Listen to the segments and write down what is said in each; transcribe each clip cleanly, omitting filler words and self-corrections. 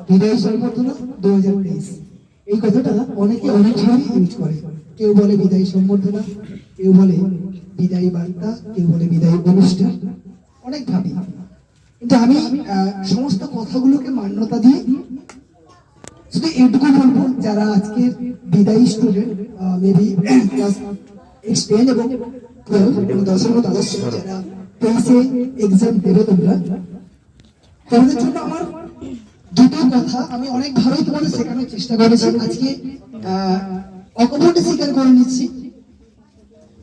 বিদায় সম্বর্ধনা 2023 এই কথাটা অনেকে অনেকভাবে ইউজ করে। কেউ বলে বিদায় সম্বর্ধনা, কেউ বলে বিদায় বার্তা, কেউ বলে বিদায় অনুষ্ঠান, অনেক ভাবে। কিন্তু আমি সমস্ত কথাগুলোকে মান্যতা দিয়ে শুধু এটুকু বলবো, যারা আজকের বিদায়ী স্টুডেন্ট, মেবি ক্লাস 10 এবং 12 এবং 10 এবং দ্বাদশ যারা 23-এ এক্সাম দেবে, তোমাদের জন্য আমার দুটো কথা আমি অনেকভাবেই তোমাদের শেখানোর চেষ্টা করেছি। আজকে অকপটে স্বীকার করে নিচ্ছি,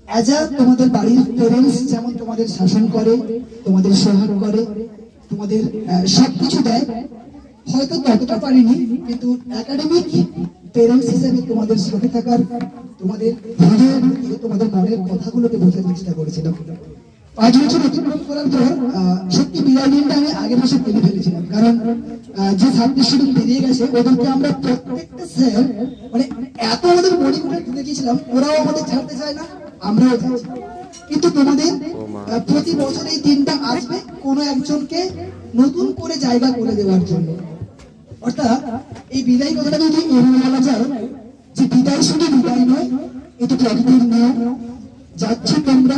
অ্যাজ আ তোমাদের বাড়ির প্যারেন্টস যেমন তোমাদের শাসন করে, তোমাদের সোহাগ করে, তোমাদের সবকিছু দেয়, হয়তো ততটা পারিনি, কিন্তু একাডেমিক প্যারেন্টস হিসেবে তোমাদের সাথে থাকার, তোমাদের তোমাদের মনের কথাগুলোকে বোঝার চেষ্টা করেছিলাম। 5 বছর অতিক্রম করার পর সত্যি বিদায় দিনটা আমি আগের মাসে পেলে ফেলেছিলাম, কারণ যে ছাত্র স্টুডেন্ট বেরিয়ে গেছে ওদেরকে আমরা প্রত্যেকটা স্যার মানে এত আমাদের মনে করে দেখেছিলাম, ওরাও আমাদের ছাড়তে চায় না, আমরাও চাইছি। কিন্তু তোমাদের প্রতি বছর এই দিনটা আসবে কোনো একজনকে নতুন করে জায়গা করে দেওয়ার জন্য। অর্থাৎ এই বিদায় কথাটা যদি এভাবে বলা যায় যে বিদায় শুধু বিদায় নয়, এটা প্রকৃতির নিয়ম, যাচ্ছ তোমরা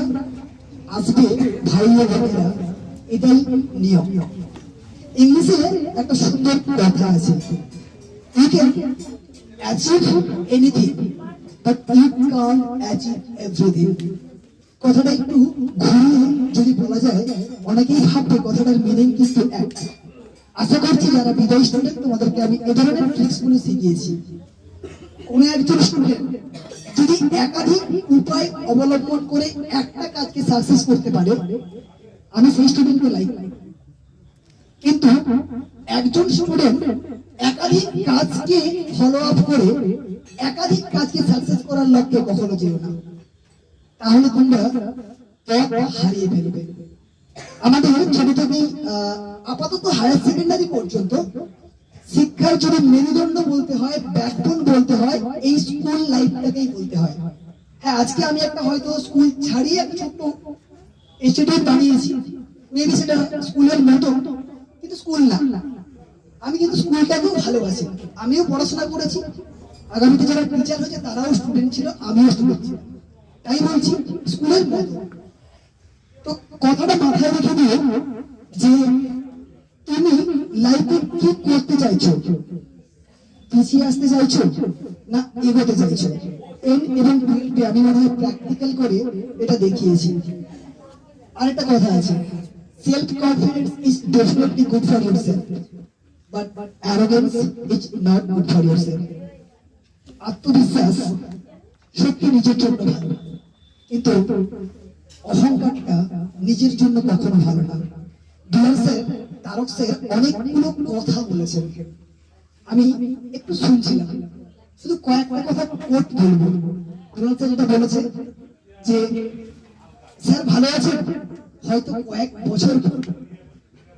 আসবে ভাইয়া ভাইয়েরা, এটাই নিয়ম। ইংলিশে একটা সুন্দর কথা আছে, you can achieve anything but you can't achieve everything. কথাটা একটু ঘুরিয়ে যদি বলা যায়, অনেকেই ভাববে কথাটার মিনিং কিন্তু এক। আশা করছি যারা বিদায় স্টুডেন্ট তোমাদেরকে আমি এ ধরনের ট্রিক্স গুলো শিখিয়েছি। কোনো একজন স্টুডেন্ট যদি একাধিক উপায় অবলম্বন করে একটা কাজকে সাকসেস করতে পারে, আমি সেই স্টুডেন্টকে লাইক করি। কিন্তু একজন স্টুডেন্ট একাধিক কাজকে ফলো আপ করে একাধিক কাজকে সাকসেস করার লক্ষ্যে কখনো যেও না, তাহলে তোমরা পথ হারিয়ে ফেলবে। আমাদের ছোট থেকে আপাতত হায়ার সেকেন্ডারি পর্যন্ত শিক্ষার যদি মেরুদণ্ড বলতে হয়, ব্যাকবোন বলতে হয়, এই স্কুল লাইফটাকেই বলতে হয়। হ্যাঁ, আজকে আমি একটা হয়তো স্কুল ছাড়িয়ে একটা ছোট্ট ইনস্টিটিউট বানিয়েছি, মেবি সেটা স্কুলের মতো, কিন্তু স্কুল না। আমি কিন্তু স্কুলটাকেও ভালোবাসি, আমিও পড়াশোনা করেছি, আগামীতে যারা টিচার হয়েছে তারাও স্টুডেন্ট ছিল, আমিও স্টুডেন্ট ছিলাম, তাই বলছি স্কুলের মতো। তো কথাটা মাথায় রেখে দিয়ে যে তুমি লাইফে কি করতে চাইছো, পিছিয়ে আসতে চাইছো না এগোতে চাইছো, এবং আমি মনে হয় প্র্যাকটিক্যাল করে এটা দেখিয়েছি। আরেকটা কথা আছে, self confidence is definitely good for yourself but arrogance is not good for yourself. আত্মবিশ্বাস সত্যি নিজের জন্য ভালো, কিন্তু অহংকারটা নিজের জন্য কখনো ভালো না। তারক স্যার অনেকগুলো কথা বলেছেন, আমি একটু শুনছিলাম, শুধু কয়েকটা কথা কোট বলবো। দুলাল স্যার যেটা বলেছে যে স্যার ভালো আছেন, হয়তো কয়েক বছর পর,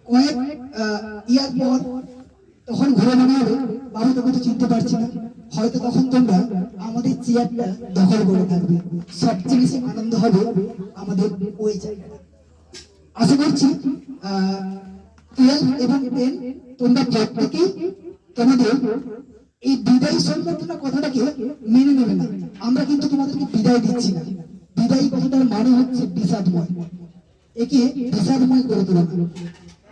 কয়েক ইয়ার পর, তখন ঘুরে মনে হবে বাবু তোকে তো চিনতে পারছি না, হয়তো তখন তোমরা আমাদের চেয়ারটা দখল করে থাকবে। সবচেয়ে বেশি আনন্দ হবে আমাদের ওই জায়গাটা। আশা করছি 12 এবং 10 তোমরা প্রত্যেকেই তোমাদের এই বিদায় সম্বর্ধনা কথাটাকে মেনে নেবে না। আমরা কিন্তু তোমাদেরকে বিদায় দিচ্ছি না, বিদায়ী কথাটার মানে হচ্ছে বিষাদময়, একে বিষাদময় করে তোলা,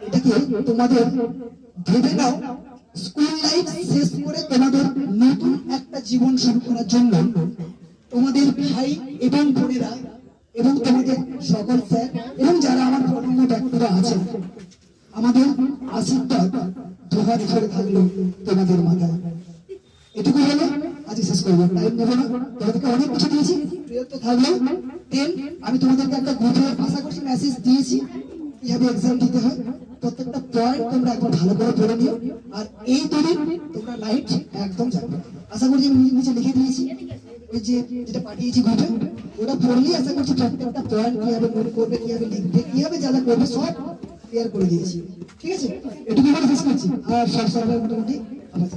এটাকে তোমাদের ভেবে নাও স্কুল লাইফ শেষ করে তোমাদের নতুন একটা জীবন শুরু করার জন্য তোমাদের ভাই এবং বোনেরা এবং তোমাদের সকল স্যার এবং যারা আমার প্রণম্য ব্যক্তিরা আছেন, আমাদের আশীর্বাদ দুহাত ধরে থাকলো তোমাদের মাথায়। এটুকু হলে আজ শেষ করবো, টাইম নেবো না, তোমাদেরকে অনেক কিছু দিয়েছি, প্রিয় তো থাকলেও আমি তোমাদেরকে একটা গ্রুপে আশা করছি মেসেজ দিয়েছি কিভাবে এক্সাম দিতে হয়। প্রত্যেকটা পয়েন্ট তোমরা একবার ভালো করে পড়ে নিও, আর এই দুদিন তোমরা লাইট একদম যাবে। আশা করছি আমি নিচে লিখে দিয়েছি, ওই যে যেটা পাঠিয়েছি গ্রুপে, ওটা পড়লেই আশা করছি প্রত্যেকটা পয়েন্ট কিভাবে নোট করবে, কিভাবে লিখবে, কিভাবে যা করবে সব ক্লিয়ার করে দিয়েছি। ঠিক আছে, এটুকু বলে শেষ করছি। আর সব সরকার মোটামুটি আমার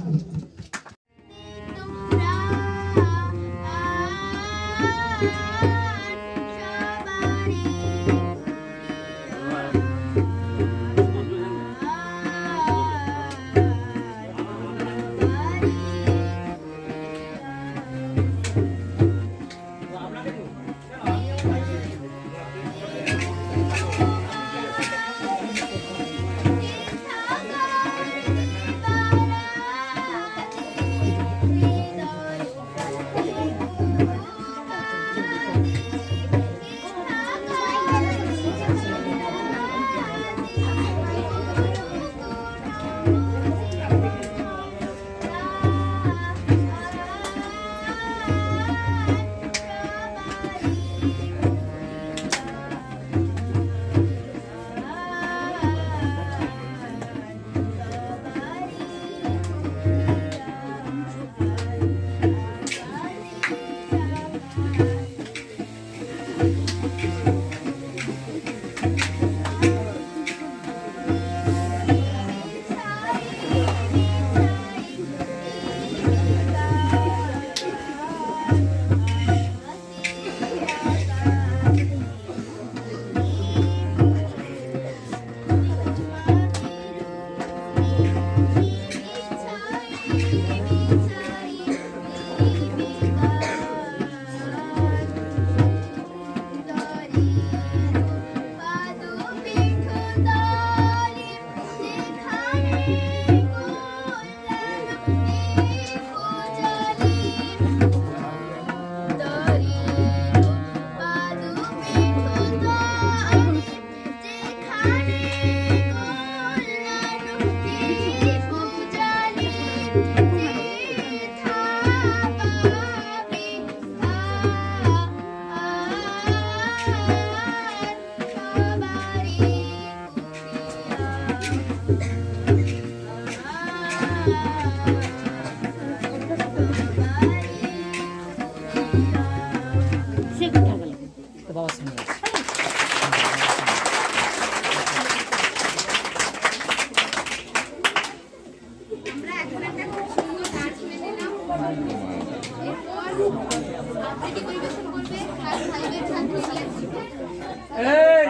তো বাবার সঙ্গে আছে।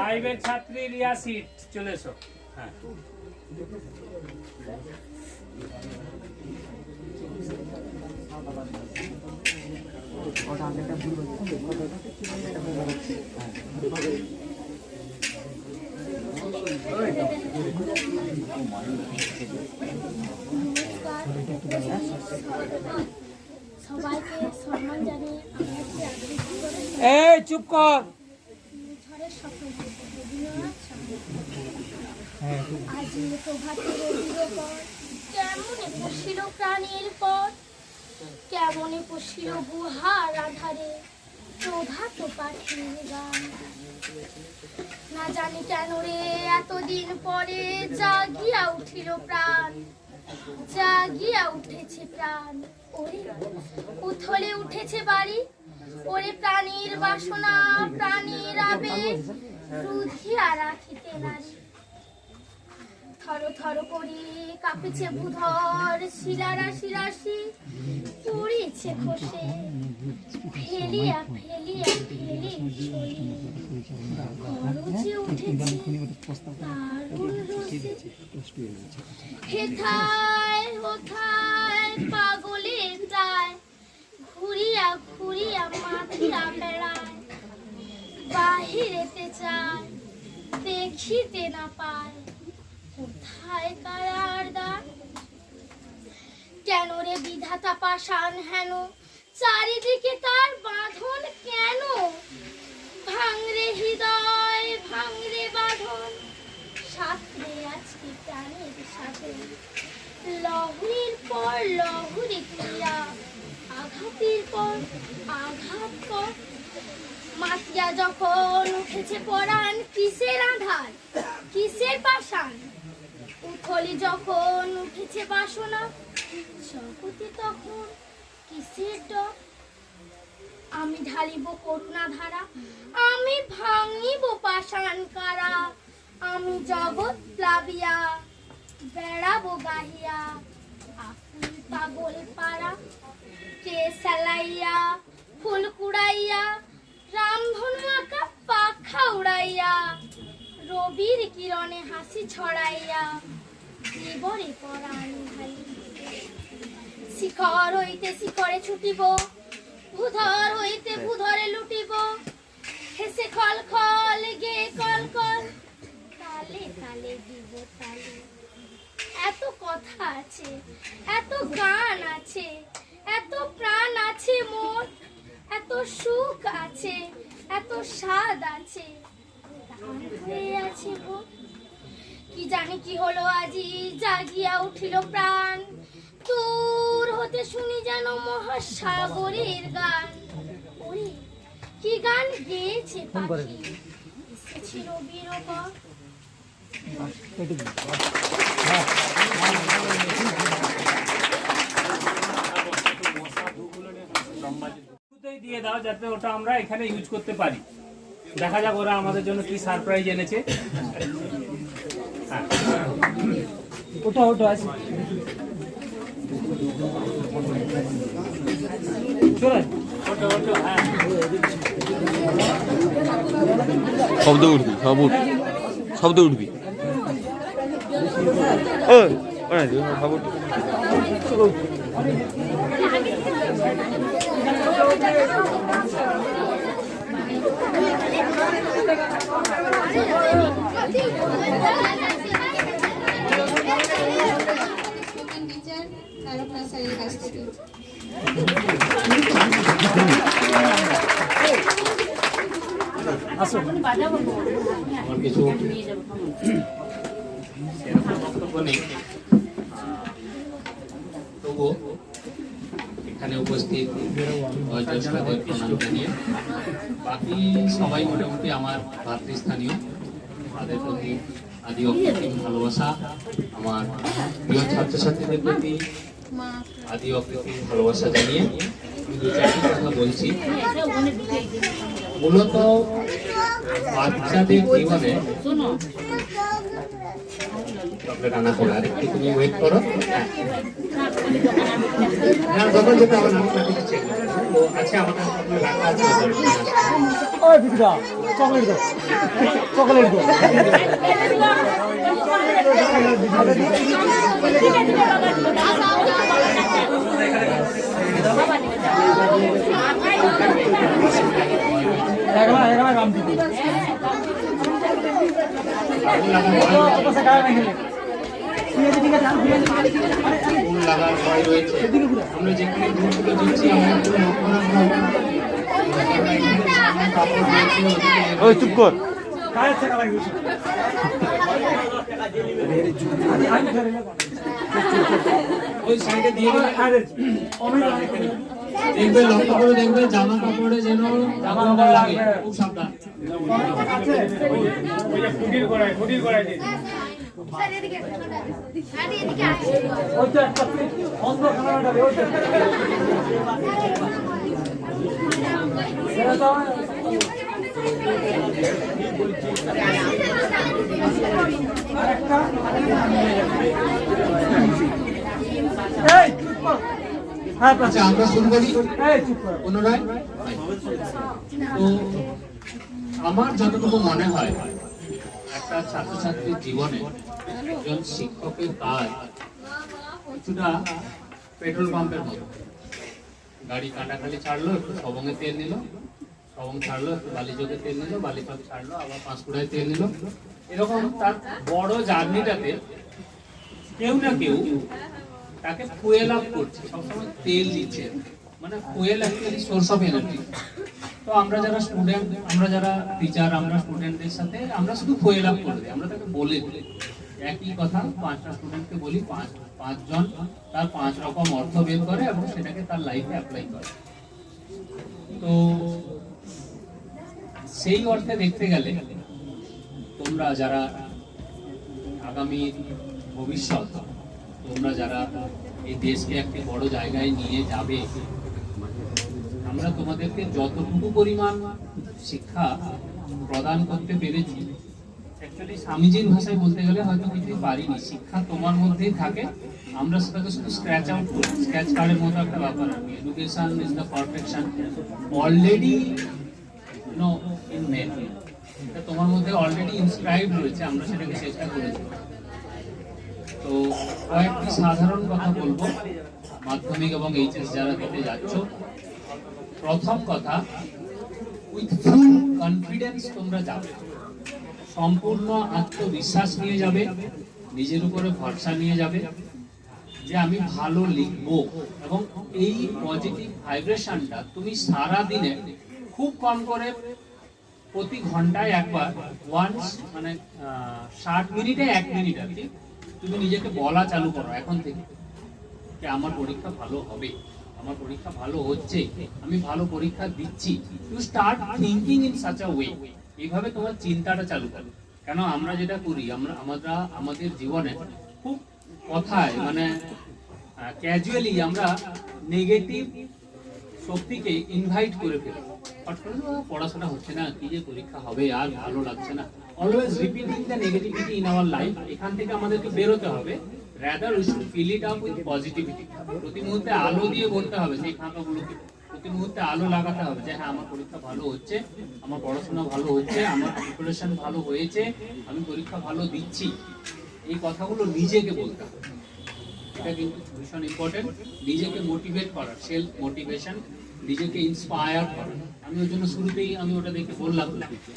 ফাইভের ছাত্রী রিয়া সিট চলে এসো। হ্যাঁ সবাইকে সম্মান জানিয়ে আমি হচ্ছে আবৃত্তি করে এই চুপ কর। ঝড়ের স্বপ্ন দেখি রবীন্দ্রনাথ ঠাকুর। আজি প্রভাতে রবির পর কেমনে পশিল প্রাণীর পর, কেমনে পশিল গুহার আধারে প্রভাত পাখির গান। না জানি কেন রে এতদিন পরে জাগিয়া উঠিল প্রাণ, জাগিয়া উঠেছে প্রাণ। ওরে উথলে উঠেছে বাড়ি, ওরে প্রাণীর বাসনা প্রাণীর আবেগ রুধিয়া রাখিতে নারী। থর থর করি কাঁপিছে ভূধর, শিলারাশি রাশি পড়িছে খসে, ফেলিয়া ফেলিয়া ফেলি চলি। খরচে উঠেছে তার রসে, হেথায় হোথায় পাগলের প্রায় ঘুরিয়া ঘুরিয়া মাথিয়া বেড়ায়। বাহিরেতে চায় দেখিতে না পায়, কোথায় কারার দ্বার। কেন রে বিধাতা পাষাণ হেন, চারিদিকে তার বাঁধন কেন। ভাঙরে হৃদয় ভাঙরে বাঁধন, সাথে আজকে প্রাণের সাথে। লহরীর পর লহরী ক্রিয়া, আঘাতের পর আঘাত কর। মাতিয়া যখন উঠেছে পরাণ, কিসের আধার কিসের পাষাণ। উথলি যখন উঠেছে বাসনা, জগতে তখন কিসের ডর। আমি ঢালিব কন্যা ধারা, আমি ভাঙিব পাষাণ কারা। আমি জগৎ প্লাবিয়া বেড়াবো গাহিয়া, আকুল পাগল পাড়া। কে সালাইয়া ফুল কুড়াইয়া, রামধনু আঁকা পাখা উড়াইয়া। রবির কিরণে হাসি ছড়াইয়া, জীবনে পরাণ ঢালি। শিখর হইতে শিখরে ছুটিব, ভূধর হইতে ভূধরে লুটিব। হেসে খল খল গে কল কল, তালে তালে দিব তালে। এত কথা আছে, এত গান আছে, এত প্রাণ আছে মোর, এত সুখ আছে, এত স্বাদ আছে, গান হয়ে আছে গো। কি জানি কি হলো আজি জাগিয়া উঠিল প্রাণ, দূর হতে শুনি যেন মহাসাগরের গান। ওরে কি গান গেয়েছে পাখি, এসেছিল বীরবর। দিয়ে দাও যাতে ওটা আমরা এখানে ইউজ করতে পারি। দেখা যাক ওরা আমাদের জন্য কি সারপ্রাইজ এনেছে। ওটা ওটা আছে চলে হ্যাঁ শব্দ উঠবি শব্দ উঠবি টিচার তারকনাথ স্যারের কাছ থেকে আমার কিছু সেরকম বক্তব্য নেই, তবুও এখানে উপস্থিত বয়োজ্যেষ্ঠদের প্রণাম জানিয়ে বাকি সবাই মোটামুটি আমার ভাতৃস্থানীয়, তাদের প্রতি আদি অকৃত্রিম ভালোবাসা, আমার প্রিয় ছাত্রছাত্রীদের প্রতি আদি অকৃত্রিম ভালোবাসা জানিয়ে দু চারটি কথা বলছি। মূলত বাচ্চাদের জীবনে চকলেট আনা হলো, আর একটু তুমি ওয়েট করো। না, যখন যেতে হবে না, আমি তাকে চেক তো আছে আমাদের চকলেট রাখা আছে। ওই দিদিরা চকলেট দাও, চকলেট দাও। এগারো রাম দিদি ফুল লাগার ভয় রয়েছে। আমরা যেখানে দুধগুলো দিচ্ছি আমরা একটু লক্ষ্য রাখবো। কাপড় দিয়েছি, ওদিকে ওই চুপ কর। ওই সাইডে দিয়ে গেলে দেখবে, লক্ষ্য করে দেখবে জামা কাপড়ে যেন জামা কাপড় লাগে, খুব সাবধান। স্যার এদিকে আরে এদিকে আসো ওইটা একটা অন্ধ খানাটা রে ওইটা এটা আরেকটা এই চুপ কর। হ্যাঁ আচ্ছা, আমরা শুরু করি এই চুপ কর। পুনরায়। তো আমার যতটুকু মনে হয়, একটা ছাত্রছাত্রীর জীবনে একজন শিক্ষকের কাজ কিছুটা পেট্রোল পাম্পের মতো। গাড়ি কাটাখালি ছাড়লো, একটু সবঙ্গে তেল নিল, সবং ছাড়লো, একটু বালিযোগে তেল নিল, বালিচক ছাড়লো, আবার পাঁশকুড়ায় তেল নিল। এরকম তার বড় জার্নিটাতে কেউ না কেউ তাকে ফুয়েল আপ করছে, সবসময় তেল দিচ্ছে। মানে fuel actually source of energy. তো আমরা যারা স্টুডেন্ট, আমরা যারা টিচার, আমরা স্টুডেন্টদের সাথে আমরা শুধু ফুয়েল আপ করে দিই। আমরা তাকে বলে দিই একই কথা, 5টা স্টুডেন্টকে বলি, পাঁচজন তার 5 রকম অর্থ বের করে এবং সেটাকে তার লাইফে অ্যাপ্লাই করে। তো সেই অর্থে দেখতে গেলে তোমরা যারা আগামী ভবিষ্যৎ, তোমরা যারা এই দেশকে একটি বড় জায়গায় নিয়ে যাবে, আমরা তোমাদেরকে যতটুকু পরিমাণ শিক্ষা প্রদান করতে পেরেছি, অ্যাকচুয়ালি স্বামীজির ভাষায় বলতে গেলে হয়তো কিছুই পারিনি। শিক্ষা তোমার মধ্যেই থাকে, আমরা সেটাকে শুধু স্ক্র্যাচ আউট করি, স্ক্র্যাচ কার্ডের মতো একটা ব্যাপার আর কি। Education is the perfection already no in men. এটা তোমার মধ্যে অলরেডি ইনস্ক্রাইব রয়েছে, আমরা সেটাকে চেষ্টা করেছি। তো কয়েকটি সাধারণ কথা বলবো মাধ্যমিক এবং এইচএস যারা দিতে যাচ্ছ। প্রথম কথা, উইথ ফুল কনফিডেন্স তোমরা যাবে, সম্পূর্ণ আত্মবিশ্বাস নিয়ে যাবে, নিজের উপরে ভরসা নিয়ে যাবে যে আমি ভালো লিখবো। এবং এই পজিটিভ ভাইব্রেশনটা তুমি সারা দিনে খুব কম করে প্রতি ঘন্টায় একবার, ওয়ান্স মানে 60 মিনিটে 1 মিনিট আর কি, তুমি নিজেকে বলা চালু করো এখন থেকে যে আমার পরীক্ষা ভালো হবে, আমার পরীক্ষা ভালো হচ্ছে, আমি ভালো পরীক্ষা দিচ্ছি। You start thinking in such a way. এইভাবে তোমার চিন্তাটা চালু করো। কেন আমরা যেটা করি, আমরা আমাদের জীবনে খুব কথায় মানে ক্যাজুয়ালি আমরা নেগেটিভ শক্তিকে ইনভাইট করে ফেলি। পড়াশোনা হচ্ছে না, কি যে পরীক্ষা হবে, আর ভালো লাগছে না। Always repeating the negativity in our life. এখান থেকে আমাদেরকে বেরোতে হবে। Rather we should fill it up with positivity. প্রতি মুহূর্তে আলো দিয়ে বলতে হবে সেই ফাঁকাগুলোকে, প্রতি মুহূর্তে আলো লাগাতে হবে যে হ্যাঁ আমার পরীক্ষা ভালো হচ্ছে, আমার পড়াশোনা ভালো হচ্ছে, আমার প্রিপারেশন ভালো হয়েছে, আমি পরীক্ষা ভালো দিচ্ছি। এই কথাগুলো নিজেকে বলতে হবে। এটা কিন্তু ভীষণ ইম্পর্টেন্ট। নিজেকে মোটিভেট করা, সেলফ মোটিভেশন, নিজেকে ইন্সপায়ার করা। আমি ওই জন্য শুরুতেই আমি ওটা দেখে বললাম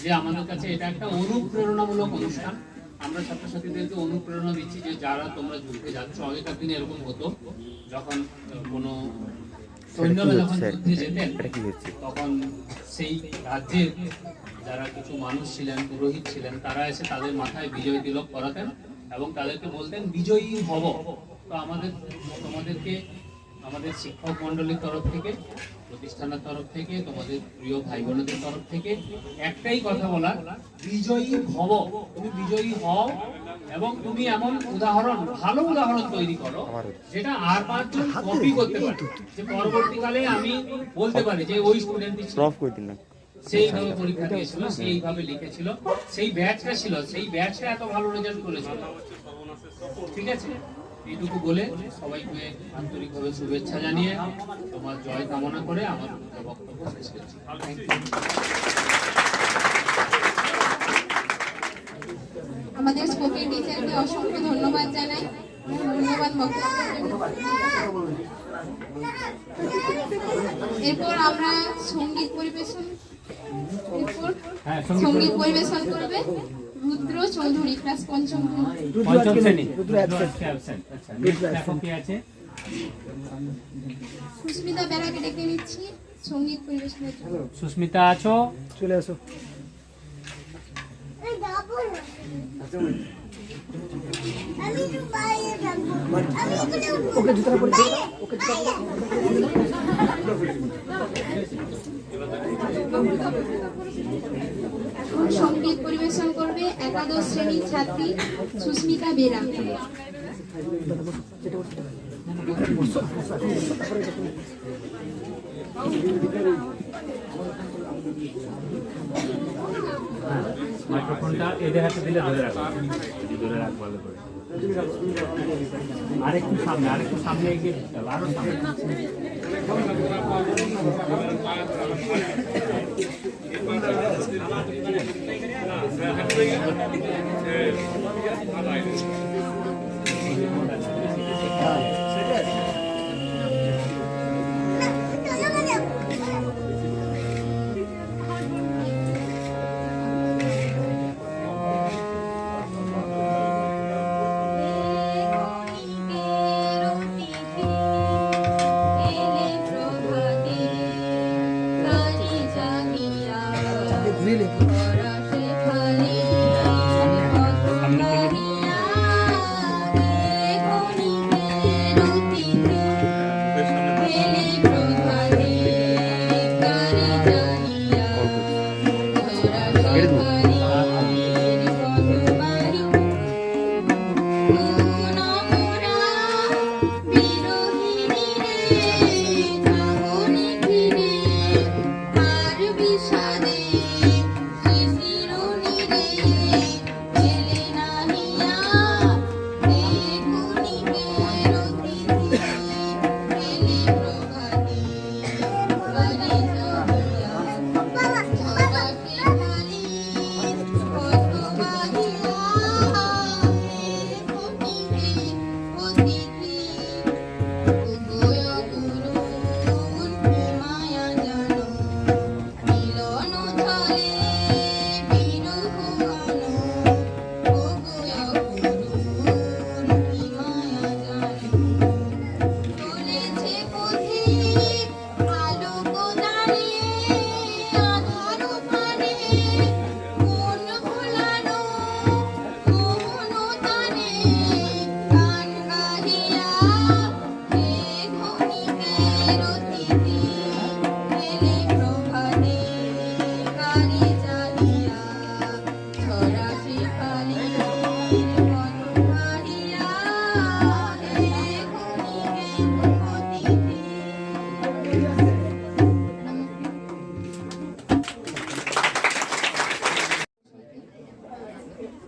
যে আমাদের কাছে এটা একটা অনুপ্রেরণামূলক অনুষ্ঠান। আমরা ছাত্রছাত্রীদেরকে অনুপ্রেরণা দিচ্ছি যে যারা তোমরা যুদ্ধে যাচ্ছ। আগেকার দিনে এরকম হতো, যখন কোনো সৈন্যরা যখন যুদ্ধে যেতেন তখন সেই রাজ্যের যারা কিছু মানুষ ছিলেন, পুরোহিত ছিলেন, তারা এসে তাদের মাথায় বিজয় তিলক করাতেন এবং তাদেরকে বলতেন বিজয়ী হব। তো তোমাদেরকে আমাদের শিক্ষক মন্ডলীর তরফ থেকে, প্রতিষ্ঠানের তরফ থেকে, তোমাদের প্রিয় ভাই বোনদের তরফ থেকে একটাই কথা বলা, বিজয়ী হব। তুমি বিজয়ী হও এবং তুমি এমন উদাহরণ, ভালো উদাহরণ তৈরি করো যেটা আর 5 জন কপি করতে পারে, যে পরবর্তীকালে আমি বলতে পারি যে ওই স্টুডেন্টই ছিল। সেইভাবে পরীক্ষা দিয়েছিল, সেইভাবে লিখেছিল, সেই ব্যাচটা ছিল, সেই ব্যাচটা এত ভালো রেজাল্ট করেছিল। ঠিক আছে, এইটুকু বলে সবাইকে আন্তরিকভাবে শুভেচ্ছা জানিয়ে তোমার জয় কামনা করে আমার বক্তব্য শেষ করছি। Thank you. আমাদের স্পোকেন টিচারকে অসংখ্য ধন্যবাদ জানাই। ধন্যবাদ বক্তব্যের জন্য। এরপর আমরা সঙ্গীত পরিবেশন সঙ্গীত পরিবেশন করবে রুদ্র চৌধুরী, ক্লাস পঞ্চম। পঞ্চম শ্রেণী। আজকে absent। আচ্ছা, দেখো কে আছে? সুস্মিতা বেরাকে ডেকে নিচ্ছি সঙ্গীত পরিবেশনের জন্য। সুস্মিতা আছো? চলে আসো। এখন সঙ্গীত পরিবেশন করবে একাদশ শ্রেণীর ছাত্রী সুস্মিতা বেরা। মাইক্রোফোনটা এদের হাতে দিলে ধরে রাখো, ধরে রাখ ভালো করে। আরেকটু সামনে এগিয়ে চলো, আরো সামনে।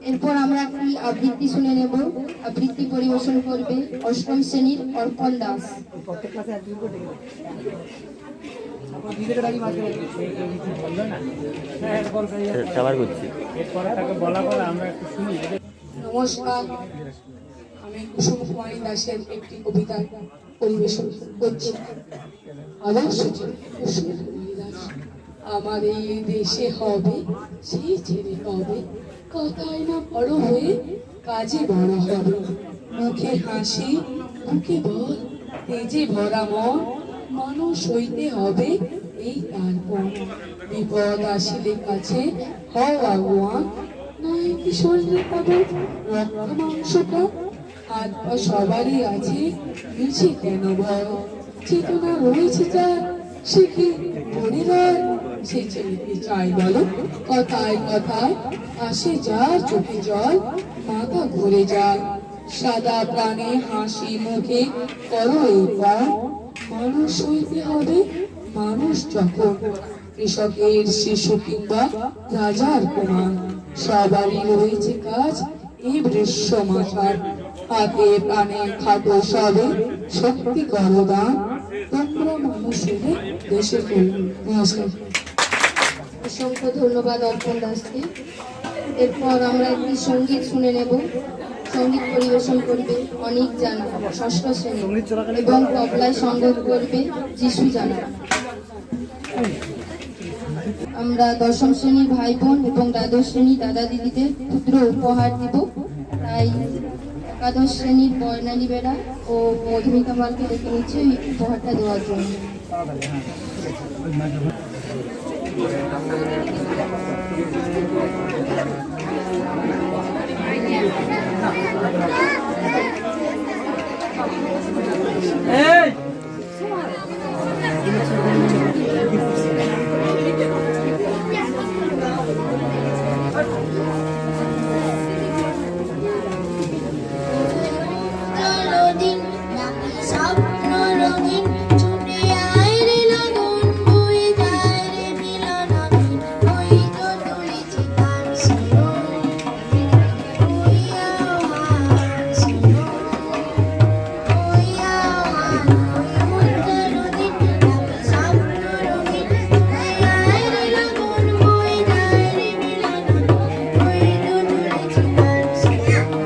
এরপর আমরা একটি আবৃত্তি শুনে নেব। আবৃত্তি পরিবেশন করবে অষ্টম শ্রেণীর অর্পণ দাস। খাবার করছি। এরপরে তাকে বলা বলে আমরা একটু শুনি। নমস্কার, আমি কুসুম কুমারী দাসের একটি কবিতা পরিবেশন করছি। আদর্শ কুসুম কুমারী দাস। আমার এই দেশে হবে সেই ছেলে কবে, কথায় না বড় হয়ে কাজে বড় হবে। মুখে হাসি বুকে বল, তেজে ভরা মন, মানুষ হইতে হবে এই তারপর। বিপদ আসিলে কাছে হও আগুয়ান, নাই কি শরীরে পাবো রক্ত মাংসটা। হাত পা সবারই আছে, নিচে কেন ভয়? চেতনা রয়েছে যার, সে কি মনে রয়? সে ছেলেকে চাই বলো, কথায় কথায় আসে যার চোখে জল, মাথা ঘুরে যায়। সাদা প্রাণে হাসি মুখে করো এই পণ, মানুষ হইতে হবে মানুষ যখন। কৃষকের শিশু কিংবা রাজার কুমার, সবারই রয়েছে কাজ এই বৃষ্য মাথার। হাতে প্রাণে খাটো সবে শক্তি করো দান, তোমরা মানুষের দেশের কল্যাণ। নমস্কার। অসংখ্য ধন্যবাদ অর্পণ দাসকে। এরপর আমরা একটি সঙ্গীত শুনে নেব। সঙ্গীত পরিবেশন করবে অনিক জানা, ষষ্ঠ শ্রেণী, এবং তবলায় সঙ্গত করবে যিশু জানা। আমরা দশম শ্রেণীর ভাই বোন এবং দ্বাদশ শ্রেণীর দাদা দিদিদের ক্ষুদ্র উপহার দিব। তাই একাদশ শ্রেণীর বর্ণালী বেড়া ও মধুমিতা পালকে ডেকে নিচ্ছে এই উপহারটা দেওয়ার জন্য। রঙিন স্বপ্ন রঙিন ছুটে আয় রে লগন বয়ে যায় রে মিলনবিন ওই তো তুলেছি তার শিরোন ওই আমার শিরোন ওই আমার ওই রঙিন স্বপ্ন রঙিন ছুটে আয় রে লগন বয়ে যায় রে মিলনবিন ওই তো তুলেছি তার শিরোন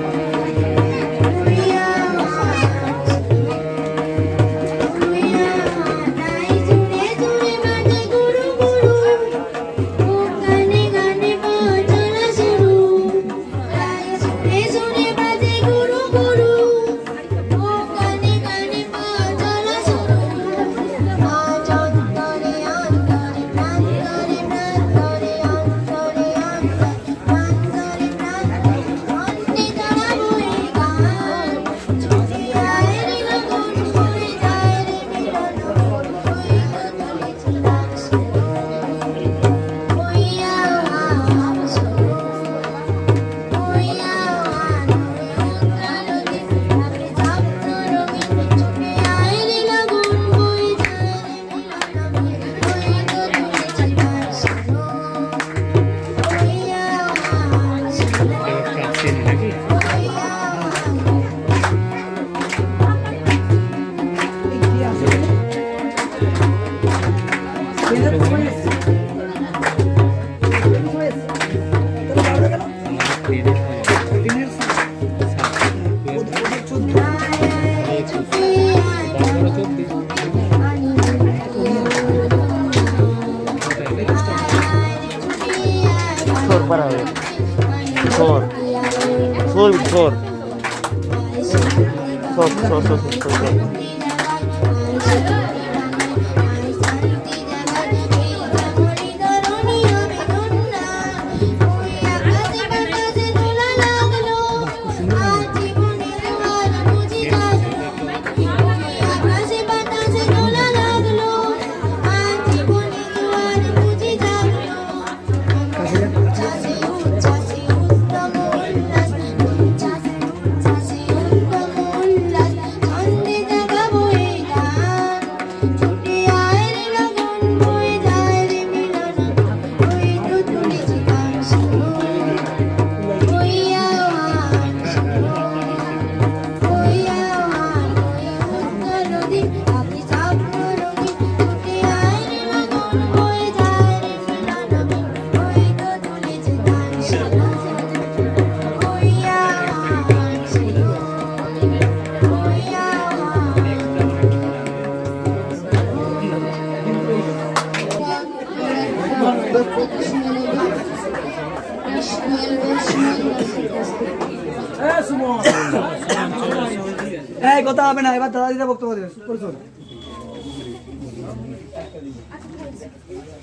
এই কথা হবে না, এবার দাদা দিদা বক্তব্য দেবে। করছো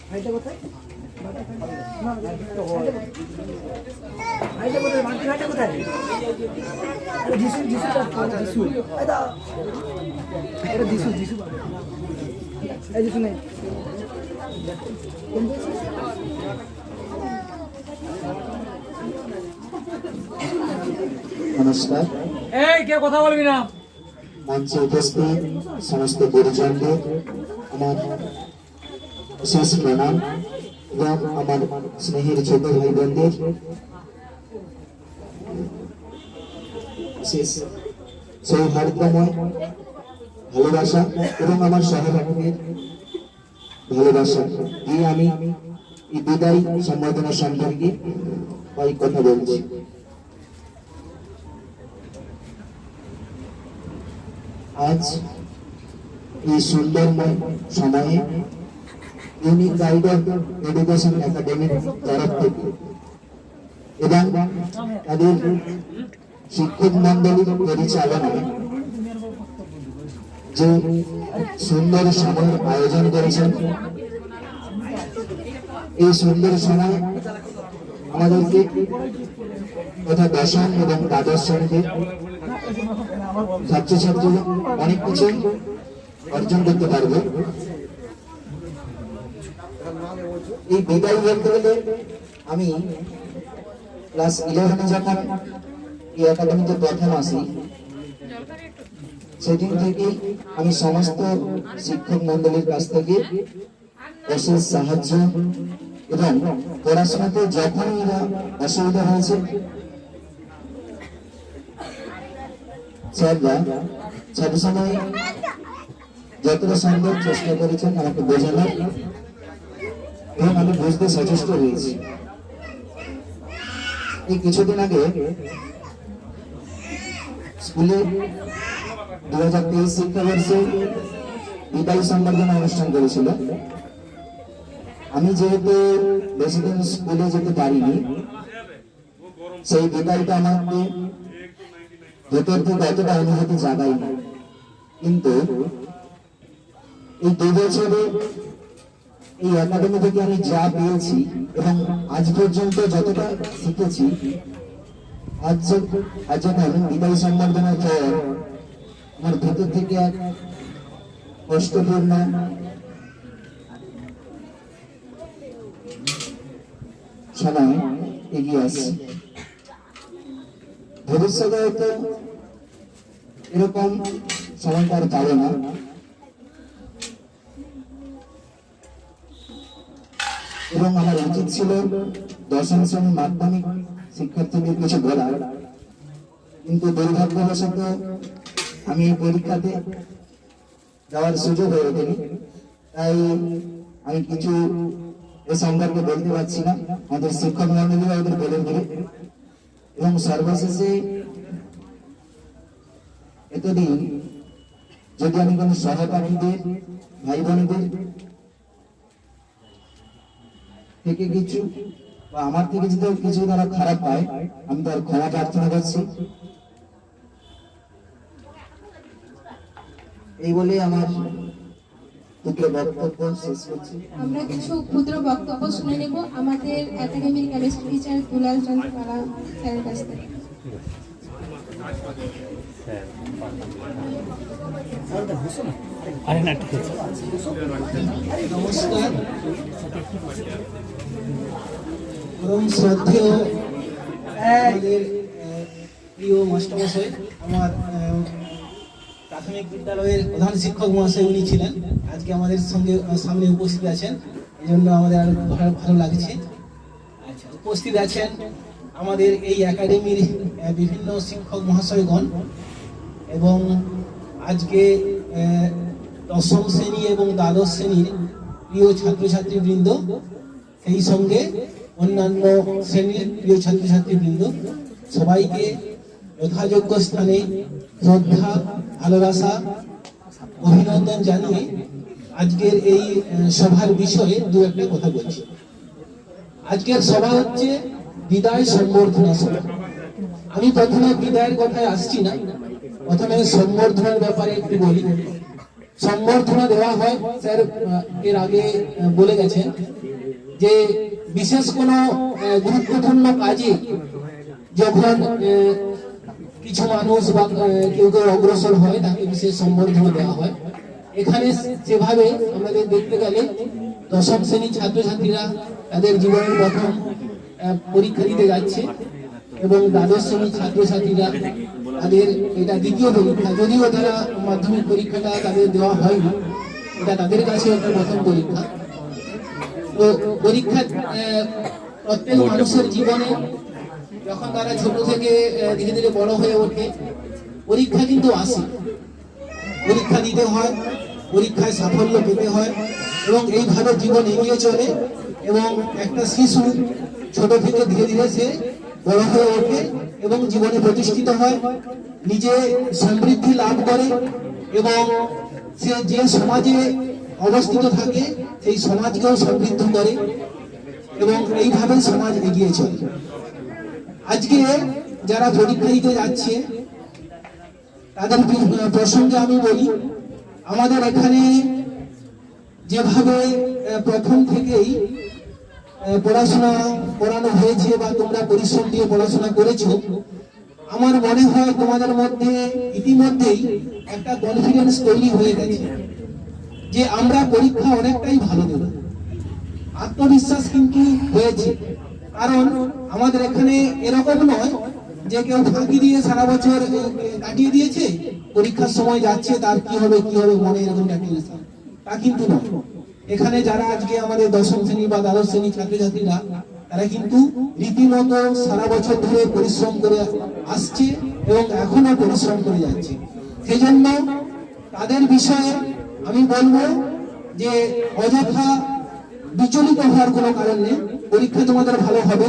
ভাইটা কোথায়? ভাইটা কোথায়? মানছি ভাইটা কোথায়? যিশু যিশু যিশু এটা এটা যিশু যিশু এই যিশু নেই। নমস্কার। এই কে কথা বলবি না? মঞ্চে উপস্থিত সমস্ত গুরুজনদের আমার শেষ প্রণাম এবং আমার স্নেহের ছোট ভাই বোনদের শেষ সৌহার্দ্যময় ভালোবাসা এবং আমার সহপাঠীদের ভালোবাসা দিয়ে আমি এই বিদায় সম্বর্ধনা সম্পর্কে কয়েক কথা বলছি। আজ এই সুন্দরময় সময়ে ইউনিক গাইডের এডুকেশন একাডেমির তরফ থেকে এবং তাদের শিক্ষক মন্ডলীর পরিচালনায় যে সুন্দর সময়ের আয়োজন করেছেন, এই সুন্দর সময় আমাদেরকে তথা দশম এবং দ্বাদশ শ্রেণীতে ছাত্রছাত্রীরা অনেক কিছু অর্জন করতে পারবে। এই বিদায় বলতে গেলে আমি ক্লাস 11 যখন এই একাডেমিতে প্রথম আসি, সেদিন থেকে আমি সমস্ত শিক্ষক মন্ডলীর কাছ থেকে বিশেষ সাহায্য এবং পড়াশোনাতে যখনই অসুবিধা হয়েছে স্যাররা সবসময় যতটা সম্ভব চেষ্টা করেছেন আমাকে বোঝানোর এবং আমি বুঝতে সচেষ্ট হয়েছি। এই কিছুদিন আগে স্কুলে 2023 শিক্ষাবর্ষে বিদায় সম্বর্ধনা অনুষ্ঠান করেছিল। আমি যেহেতু বেশি দিন স্কুলে যেতে পারিনি, সেই বিদায়টা আমাকে ভেতর থেকে অতটা অনুভূতি জাগায়নি, কিন্তু এই 2 বছরে এই একাডেমি থেকে আমি যা পেয়েছি এবং আজ পর্যন্ত যতটা শিখেছি, আজ যখন বিদায় সম্বর্ধনার পর আমার ভেতর থেকে এক কষ্টপূর্ণ সময় এগিয়ে আসছে। ভবিষ্যতে হয়তো এরকম সময়টা আর পাবে না। এবং আমার উচিত ছিল দশম শ্রেণী মাধ্যমিক শিক্ষার্থীদের কিছু বলার, কিন্তু দুর্ভাগ্যবশত আমি এই পরীক্ষাতে যাওয়ার সুযোগ হয়ে ওঠেনি, তাই আমি কিছু এ সম্পর্কে বলতে পারছি না। আমাদের শিক্ষক মন্ডলীরা ওদের বলে দেবে। এবং সর্বশেষে এতদিন যদি আমি কোনো সহপাঠীদের ভাই বোনদের থেকে কিছু বা আমার থেকে যদি কিছু তারা খারাপ পায়, আমি তার ক্ষমা প্রার্থনা করছি। এই বলে আমার ক্ষুদ্র বক্তব্য শেষ করছি। আমরা কিছু ক্ষুদ্র বক্তব্য শুনে নেব আমাদের একাডেমির কেমিস্ট্রি টিচার দুলাল চন্দ্র পালা স্যারের কাছ থেকে। আরে না, ঠিক আছে। নমস্কার। পরম শ্রদ্ধেয় আমাদের প্রিয় মাস্টারমশাই, আমার প্রাথমিক বিদ্যালয়ের প্রধান শিক্ষক মহাশয় উনি ছিলেন, আজকে আমাদের সঙ্গে সামনে উপস্থিত আছেন, এই জন্য আমাদের আরো ভালো লাগছে। আচ্ছা, উপস্থিত আছেন আমাদের এই একাডেমির বিভিন্ন শিক্ষক মহাশয়গণ এবং আজকে দশম শ্রেণী এবং দ্বাদশ শ্রেণীর প্রিয় ছাত্রছাত্রীবৃন্দ, সেই সঙ্গে অন্যান্য শ্রেণীর প্রিয় ছাত্রছাত্রীবৃন্দ, সবাইকে যথাযোগ্য স্থানে শ্রদ্ধা, ভালোবাসা, অভিনন্দন জানিয়ে আজকের এই সভার বিষয়ে দু একটা কথা বলছি। আজকের সভা হচ্ছে বিদায় সম্বর্ধনা সভা। আমি প্রথমে বিদায়ের কথায় আসছি না, প্রথমে সম্বর্ধনার ব্যাপারে একটু বলি। সম্বর্ধনা দেওয়া হয়, স্যার এর আগে বলে গেছেন, যে বিশেষ কোনো গুরুত্বপূর্ণ কাজে যখন কিছু মানুষ বা কেউ কেউ অগ্রসর হয়, তাকে বিশেষ সম্বর্ধনা দেওয়া হয়। এখানে সেভাবে আমাদের দেখতে গেলে দশম শ্রেণীর ছাত্রছাত্রীরা তাদের জীবনের প্রথম পরীক্ষা দিতে যাচ্ছে এবং দ্বাদশ শ্রেণীর ছাত্রছাত্রীরা তাদের এটা দ্বিতীয় পরীক্ষা, যদিও তারা মাধ্যমিক পরীক্ষাটা তাদের দেওয়া হয়নি, এটা তাদের কাছে একটা প্রথম পরীক্ষা। তো পরীক্ষা প্রত্যেক মানুষের জীবনে যখন তারা ছোট থেকে ধীরে ধীরে বড় হয়ে ওঠে, পরীক্ষা কিন্তু আসে, পরীক্ষা দিতে হয়, পরীক্ষায় সাফল্য পেতে হয় এবং এইভাবে জীবন এগিয়ে চলে এবং একটা শিশু ছোট থেকে ধীরে ধীরে সে বড় হয়ে ওঠে এবং জীবনে প্রতিষ্ঠিত হয়, নিজে সমৃদ্ধি লাভ করে এবং সে যে সমাজে অবস্থিত থাকে সেই সমাজকেও সমৃদ্ধ করে এবং এইভাবে সমাজ এগিয়ে চলে। আজকে যারা পরীক্ষা দিতে যাচ্ছে তাদের প্রসঙ্গে আমি বলি, আমাদের এখানে যেভাবে প্রথম থেকেই পড়াশোনা করানো হয়েছে বা তোমরা পরিশ্রম দিয়ে পড়াশোনা করেছো, আমার মনে হয় তোমাদের মধ্যে ইতিমধ্যেই একটা কনফিডেন্স তৈরি হয়ে গেছে যে আমরা পরীক্ষা অনেকটাই ভালো দেব। আত্মবিশ্বাস কিন্তু হয়েছে, কারণ আমাদের এখানে এরকম নয় যে কেউ ফাঁকি দিয়ে সারা বছর কাটিয়ে দিয়েছে, পরীক্ষার সময় যাচ্ছে তার কি হবে মনে এরকম টেনশন, তা কিন্তু নয়। এখানে যারা আজকে আমাদের দশম শ্রেণী বা দ্বাদশ শ্রেণী ছাত্রছাত্রীরা, তারা কিন্তু রীতিমতো সারা বছর ধরে পরিশ্রম করে আসছে এবং এখনো পরিশ্রম করে যাচ্ছে। সেই জন্য তাদের বিষয়ে আমি বলবো যে অযথা বিচলিত হওয়ার কোনো কারণ নেই। পরীক্ষা তোমাদের ভালো হবে,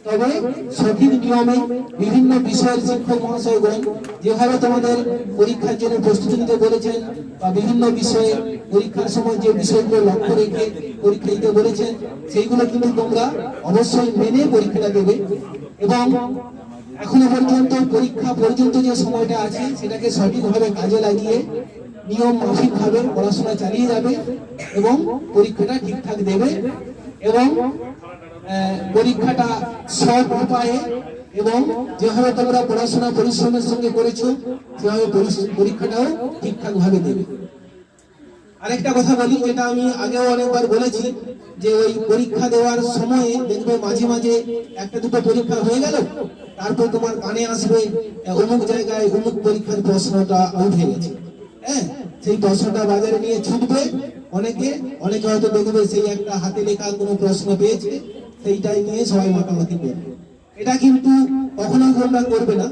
তবে সঠিক নিয়মে বিভিন্ন বিষয়ের শিক্ষক মহাশয়গণ যেভাবে তোমাদের পরীক্ষার জন্য প্রস্তুতি নিতে বলেছেন বা বিভিন্ন বিষয়ে পরীক্ষার সময় যে বিষয়গুলো লক্ষ্য রেখে পরীক্ষা দিতে বলেছেন, সেইগুলো কিন্তু তোমরা অবশ্যই মেনে পরীক্ষাটা দেবে এবং এখনো পর্যন্ত পরীক্ষা পর্যন্ত যে সময়টা আছে সেটাকে সঠিকভাবে কাজে লাগিয়ে নিয়ম মাফিক ভাবে পড়াশোনা চালিয়ে যাবে এবং পরীক্ষাটা ঠিকঠাক দেবে এবং পরীক্ষাটা সৎ উপায়ে এবং যেভাবে তোমরা পড়াশোনা পরিশ্রমের সঙ্গে করেছো সেভাবে পরীক্ষাটাও ঠিকঠাক ভাবে দেবে। আরেকটা কথা বলি, যেটা আমি আগেও অনেকবার বলেছি, যে ওই পরীক্ষা দেওয়ার সময়ে দেখবে মাঝে মাঝে একটা দুটো পরীক্ষা হয়ে গেল, তারপর তোমার কানে আসবে অমুক জায়গায় অমুক পরীক্ষার প্রশ্নটা আউট হয়ে গেছে। হ্যাঁ, সেই প্রশ্নটা বাজারে নিয়ে ছুটবে অনেকে হয়তো দেখবে সেই একটা হাতে লেখা কোনো প্রশ্ন পেয়েছে, সেইটাই নিয়ে সবাই মাতামাতি করবে। এটা কিন্তু কখনোই তোমরা করবে না।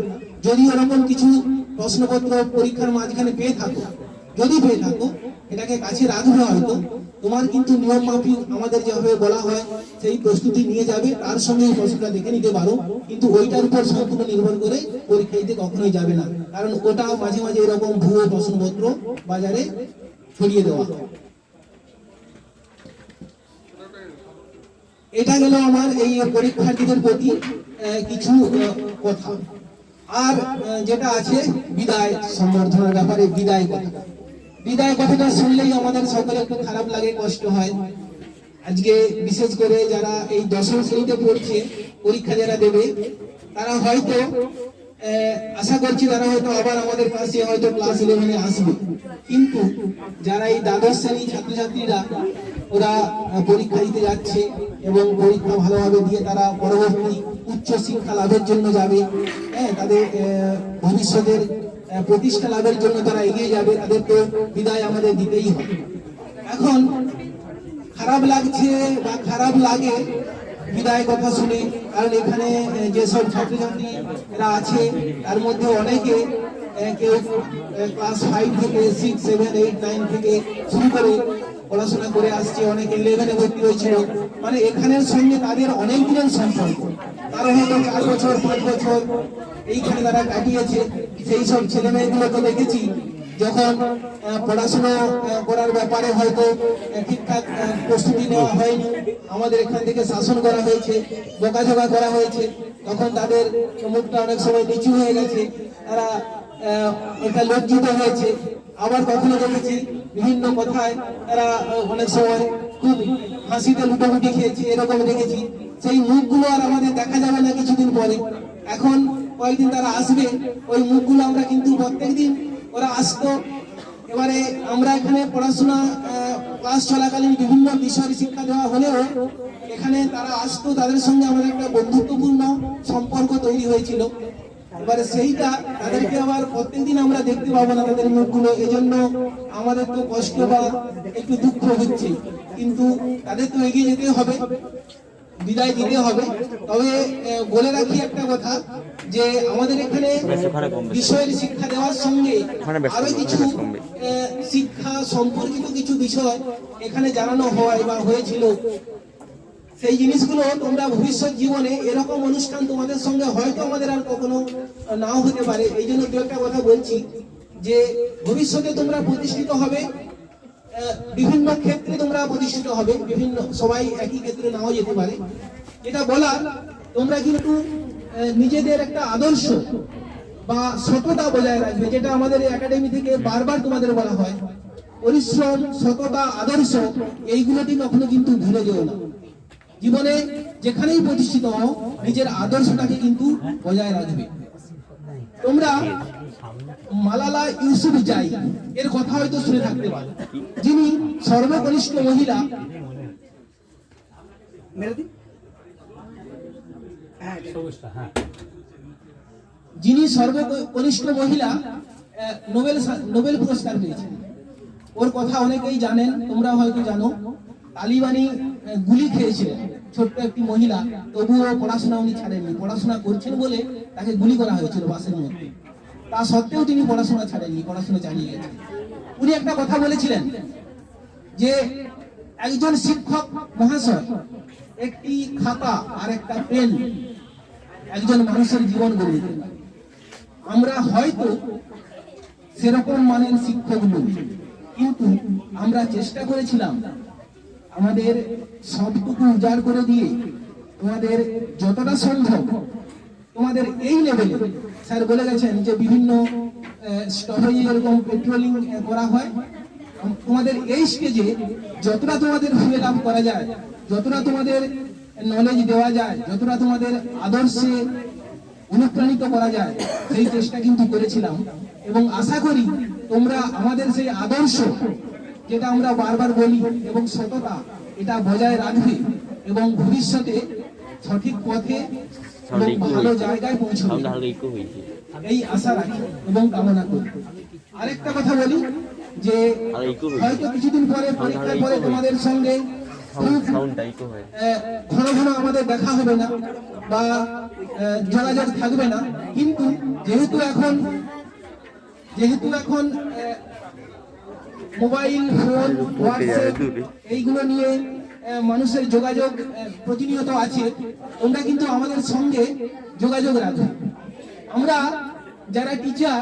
যদি এরকম কিছু প্রশ্নপত্র পরীক্ষার মাঝখানে পেয়ে থাকো, এটাকে কাছে রাখবে, হয়তো তোমার কিন্তু নিয়ম মাফিক আমাদের যেভাবে বলা হয় সেই প্রস্তুতি নিয়ে যাবে, তার সঙ্গে প্রশ্নটা দেখে নিতে পারো, কিন্তু ওইটার উপর সম্পূর্ণ নির্ভর করে পরীক্ষা দিতে কখনোই যাবে না, কারণ ওটা মাঝে মাঝে এরকম ভুয়ো প্রশ্নপত্র বাজারে ছড়িয়ে দেওয়া হয়। এটা গেল আমার এই পরীক্ষার্থীদের প্রতি কিছু কথা। আর যেটা আছে বিদায় সম্বর্ধনার ব্যাপারে, বিদায় কথাটা শুনলেই আমাদের সকলে একটু খারাপ লাগে, কষ্ট হয়। আজকে বিশেষ করে যারা এই দশম শ্রেণীতে পড়ছে, পরীক্ষা যারা দেবে, তারা হয়তো আশা করছি তারা হয়তো আবার আমাদের কাছে হয়তো ক্লাস 11-এ আসবে, কিন্তু যারা এই দ্বাদশ শ্রেণী ছাত্রছাত্রীরা ওরা পরীক্ষা দিতে যাচ্ছে এবং পরীক্ষা ভালোভাবে দিয়ে তারা পরবর্তী উচ্চ শিক্ষা লাভের জন্য যাবে, হ্যাঁ, তাদের ভবিষ্যতের প্রতিষ্ঠা লাভের জন্য তারা এগিয়ে যাবে, তাদের তো বিদায় আমাদের দিতেই হবে। এখন খারাপ লাগছে বা খারাপ লাগে বিদায় কথা শুনে, কারণ এখানে যেসব ছাত্রছাত্রীরা আছে তার মধ্যে অনেকে কেউ ক্লাস 5 থেকে 6, 7, 8, 9 থেকে শুরু করে পড়াশোনা করে আসছে, অনেকে 11-এ ভর্তি হয়েছিল, মানে এখানের সঙ্গে তাদের অনেক দিনের সম্পর্ক, তারা হয়তো 4 বছর 5 বছর এইখানে তারা কাটিয়েছে। সেই সব ছেলে মেয়েগুলোকে দেখেছি যখন পড়াশোনা করার ব্যাপারে হয়তো ঠিকঠাক প্রস্তুতি নেওয়া হয়নি, আমাদের এখান থেকে শাসন করা হয়েছে, বকাঝকা করা হয়েছে, তখন তাদের মুখটা অনেক সময় নিচু হয়ে গেছে, তারা একটা লজ্জিত হয়েছে। আবার কখনো দেখেছি বিভিন্ন কথায় তারা অনেক সময় খুব হাসিতে লুটোপুটি খেয়েছে, এরকম দেখেছি। সেই মুখগুলো আর আমাদের দেখা যাবে না কিছুদিন পরে। এখন কয়েকদিন তারা আসবে, ওই মুখগুলো আমরা কিন্তু প্রত্যেকদিন ওরা আসতো। এবারে আমরা এখানে পড়াশোনা ক্লাস চলাকালীন বিভিন্ন বিষয়ের শিক্ষা দেওয়া হলেও এখানে তারা আসতো, তাদের সঙ্গে আমাদের একটা বন্ধুত্বপূর্ণ সম্পর্ক তৈরি হয়েছিল। এবারে সেইটা তাদেরকে আবার প্রত্যেকদিন আমরা দেখতে পাবো না তাদের মুখগুলো, এই জন্য আমাদের তো কষ্ট বা একটু দুঃখ হচ্ছে, কিন্তু তাদের তো এগিয়ে যেতে হবে, বিদায় দিতে হবে। তবে বলে রাখি একটা কথা, যে আমাদের এখানে বিষয়ের শিক্ষা দেওয়ার সঙ্গে আরো কিছু শিক্ষা সম্পর্কিত কিছু বিষয় এখানে জানানো হয় বা হয়েছিল। সেই জিনিসগুলো তোমরা ভবিষ্যৎ জীবনে এরকম অনুষ্ঠান তোমাদের সঙ্গে হয়তো আমাদের আর কখনো নাও হতে পারে, এই জন্য দু একটা কথা বলছি, যে ভবিষ্যতে তোমরা প্রতিষ্ঠিত হবে, বিভিন্ন ক্ষেত্রে তোমরা প্রতিষ্ঠিত হবে, বিভিন্ন সবাই একই ক্ষেত্রে নাও যেতে পারে। যেটা বলার, তোমরা কিন্তু নিজেদের একটা আদর্শ বা সততা বজায় রাখবে, যেটা আমাদের এই একাডেমি থেকে বারবার তোমাদের বলা হয়, পরিশ্রম, সততা, আদর্শ, এইগুলোটি কখনো কিন্তু ভুলে যেও না। জীবনে যেখানেই প্রতিষ্ঠিত হও, নিজের আদর্শটাকে কিন্তু বজায় রাখবে। তোমরা মালালা ইউসুফজাই এর কথা হয়তো শুনে থাকতে পারো, যিনি সর্বকনিষ্ঠ মহিলা, যিনি সর্বকনিষ্ঠ মহিলা নোবেল পুরস্কার পেয়েছেন। ওর কথা অনেকেই জানেন, তোমরা হয়তো জানো। তালিবানি গুলি খেয়েছিলেন ছোট্ট একটি মহিলা, তবুও পড়াশোনা উনি ছাড়েননি। পড়াশোনা করছেন বলে তাকে গুলি করা হয়েছিল বাসের মধ্যে, তা সত্ত্বেও তিনি পড়াশোনা ছাড়েননি, পড়াশোনা চালিয়ে গেছেন। উনি একটা কথা বলেছিলেন যে একজন শিক্ষক মহাশয়, একটি খাতা আর একটা পেন একজন মানুষের জীবন গড়ে দিতে পারে। আমরা হয়তো সেরকম মানের শিক্ষক নই, কিন্তু আমরা চেষ্টা করেছিলাম আমাদের সবটুকু উজাড় করে দিয়ে তোমাদের যতটা সম্ভব তোমাদের এই লেভেলে, স্যার বলে গেছেন যে বিভিন্ন স্টপেজে এরকম পেট্রোলিং করা হয়, তোমাদের এই স্টেজে যতটা তোমাদের ফুয়েল আপ করা যায়, যতটা তোমাদের নলেজ দেওয়া যায়, যতটা তোমাদের আদর্শে অনুপ্রাণিত করা যায়, সেই চেষ্টা কিন্তু করেছিলাম। এবং আশা করি তোমরা আমাদের সেই আদর্শ, যেটা আমরা বারবার বলি, এবং সততা, এটা বজায় রাখবে এবং ভবিষ্যতে সঠিক পথে এবং ভালো জায়গায় পৌঁছবে, এই আশা রাখি এবং কামনা করি। আরেকটা কথা বলি, যে হয়তো কিছুদিন পরে, পরীক্ষার পরে তোমাদের সঙ্গে ঘন ঘন আমাদের দেখা হবে না বা যোগাযোগ থাকবে না, কিন্তু যেহেতু এখন মোবাইল ফোন, হোয়াটসঅ্যাপ এইগুলো নিয়ে মানুষের যোগাযোগ প্রতিনিয়ত আছে, তোমরা কিন্তু আমাদের সঙ্গে যোগাযোগ রাখো। আমরা যারা টিচার,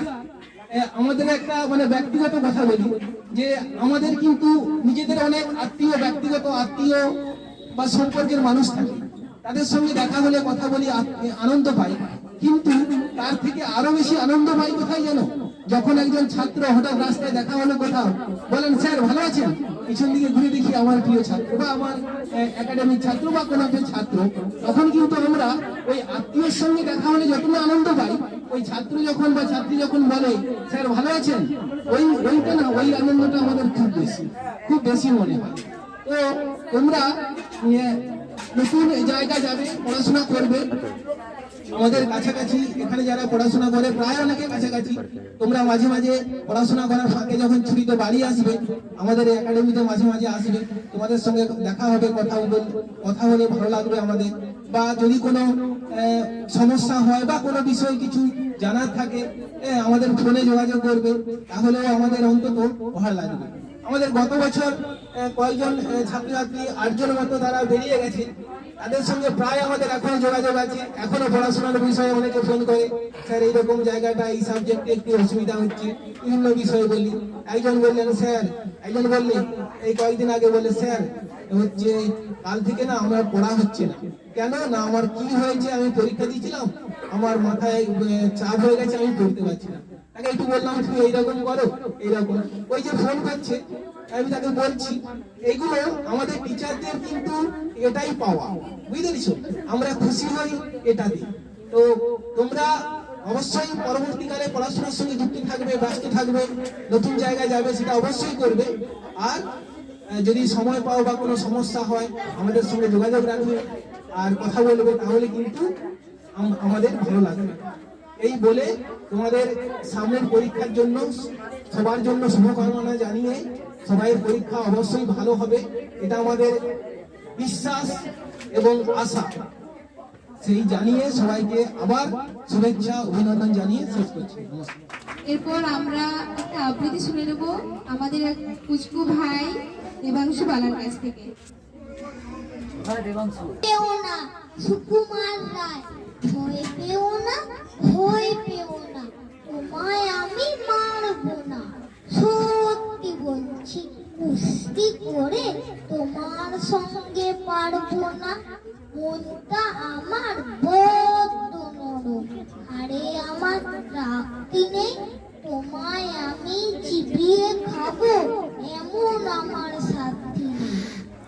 আমাদের একটা ব্যক্তিগত কথা বলি, যে আমাদের কিন্তু নিজেদের অনেক আত্মীয়, ব্যক্তিগত আত্মীয় বা সম্পর্কের মানুষ থাকে, তাদের সঙ্গে দেখা হলে কথা বলি, আনন্দ পাই। কিন্তু তার থেকে আরো বেশি আনন্দ পাই কোথায় জানো? যখন একজন ছাত্র হঠাৎ রাস্তায় দেখা হলো কোথাও, বলেন স্যার ভালো আছেন, পিছন দিকে ঘুরে দেখি আমার প্রিয় ছাত্র বা আমার একাডেমিক ছাত্র বা কোনো একটা ছাত্র, তখন কিন্তু আমরা ওই আত্মীয়ের সঙ্গে দেখা হলে যতটা আনন্দ পাই, ওই ছাত্র যখন বা ছাত্রী যখন বলে স্যার ভালো আছেন, ওইটা না, ওই আনন্দটা আমাদের খুব বেশি মনে হয়। তো তোমরা নতুন জায়গা যাবে, পড়াশোনা করবে, আমাদের কাছাকাছি এখানে যারা পড়াশোনা করে প্রায় অনেকে কাছাকাছি, তোমরা মাঝে মাঝে পড়াশোনা করার ফাঁকে যখন ছুটিতে বাড়ি আসবে, আমাদের একাডেমিতে মাঝে মাঝে আসবে, তোমাদের সঙ্গে দেখা হবে, কথা হলে ভালো লাগবে আমাদের। বা যদি কোনো সমস্যা হয় বা কোনো বিষয় কিছু জানার থাকে, আমাদের ফোনে যোগাযোগ করবে, তাহলেও আমাদের অন্তত ভালো লাগবে। আমাদের গত বছর কয়েকজন ছাত্রছাত্রী 8 জন মতো তারা বেরিয়ে গেছে, তাদের সঙ্গে প্রায় আমাদের এখনো যোগাযোগ আছে। এখনো পড়াশোনার বিষয়ে অনেকে ফোন করে, স্যার এইরকম জায়গাটা, এই সাবজেক্টে একটু অসুবিধা হচ্ছে, বিভিন্ন বিষয়ে বলি। একজন বললেন স্যার, একজন বললেন এই কয়েকদিন আগে, বলে স্যার হচ্ছে কাল থেকে না আমার পড়া হচ্ছে না। কেন না, আমার কি হয়েছে, আমি পরীক্ষা দিয়েছিলাম, আমার মাথায় চাপ হয়ে গেছে, আমি পড়তে পারছি না। তাকে একটু বললাম তুমি এইরকম করো, এইরকম। ওই যে ফোন করছে, আমি তাকে বলছি, এইগুলো আমাদের টিচারদের কিন্তু এটাই পাওয়া, বুঝতে পেরেছো? আমরা খুশি হই এটাতে। তো তোমরা অবশ্যই পরবর্তীকালে পড়াশোনার সঙ্গে যুক্ত থাকবে, ব্যস্ত থাকবে, নতুন জায়গায় যাবে, সেটা অবশ্যই করবে। আর যদি সময় পাও বা কোনো সমস্যা হয়, আমাদের সঙ্গে যোগাযোগ রাখবে আর কথা বলবে, তাহলে কিন্তু আমাদের ভালো লাগবে। এই বলে তোমাদের সামনের পরীক্ষার জন্য সবার জন্য শুভকামনা জানিয়ে সবাইয়ের পরীক্ষা অবশ্যই ভালো হবে, এটা আমাদের বিশ্বাস এবং আশা। সেই জানিয়ে সবাইকে আবার শুভেচ্ছা অভিনন্দন জানিয়ে শেষ করছি। নমস্কার। এরপর আমরা একটা আবৃত্তি শুনে নেব আমাদের এক কুচকু ভাই দেবাংশু বালার কাছ থেকে। পেও না সুকুমার রায়, ভয় পেও না, ভয় পেও না, তোমায় আমি মারবো না। সত্যি বলছি, কুস্তি করে তোমার সঙ্গে পারবো না। মনটা আমার বড্ড নরম, আরে আমার রাখতে নেই, তোমায় আমি চিবিয়ে খাবো এমন আমার সাথী নেই।